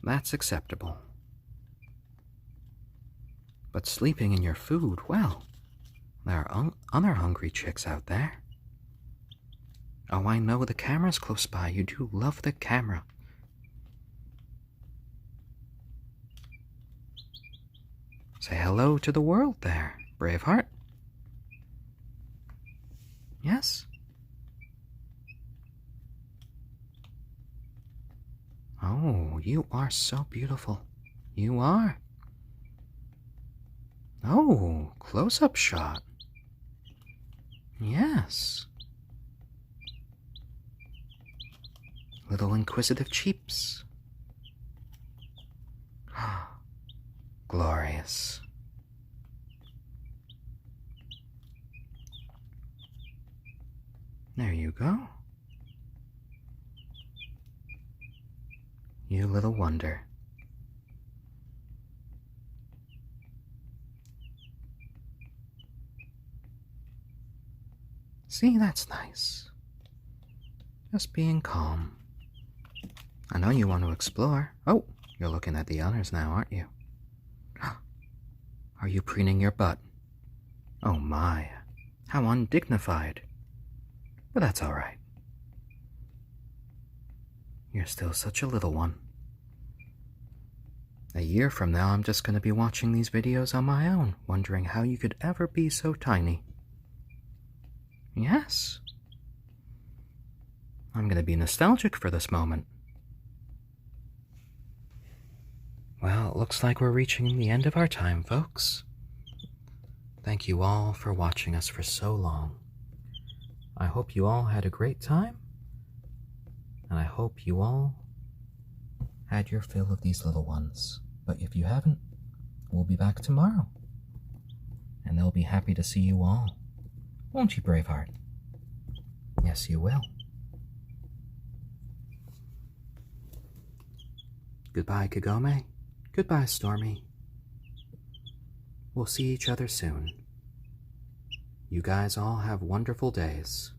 That's acceptable. But sleeping in your food, well, there are other hungry chicks out there. Oh, I know the camera's close by. You do love the camera. Say hello to the world there, Braveheart. Yes? Oh, you are so beautiful. You are. Oh, close-up shot. Yes. Little inquisitive cheeps. Glorious. There you go. You little wonder. See, that's nice. Just being calm. I know you want to explore. Oh, you're looking at the others now, aren't you? Are you preening your butt? Oh my, how undignified. But that's all right. You're still such a little one. A year from now, I'm just going to be watching these videos on my own, wondering how you could ever be so tiny. Yes. I'm going to be nostalgic for this moment. Well, it looks like we're reaching the end of our time, folks. Thank you all for watching us for so long. I hope you all had a great time, and I hope you all had your fill of these little ones. But if you haven't, we'll be back tomorrow, and they'll be happy to see you all. Won't you, Braveheart? Yes, you will. Goodbye, Kagome. Goodbye, Stormy. We'll see each other soon. You guys all have wonderful days.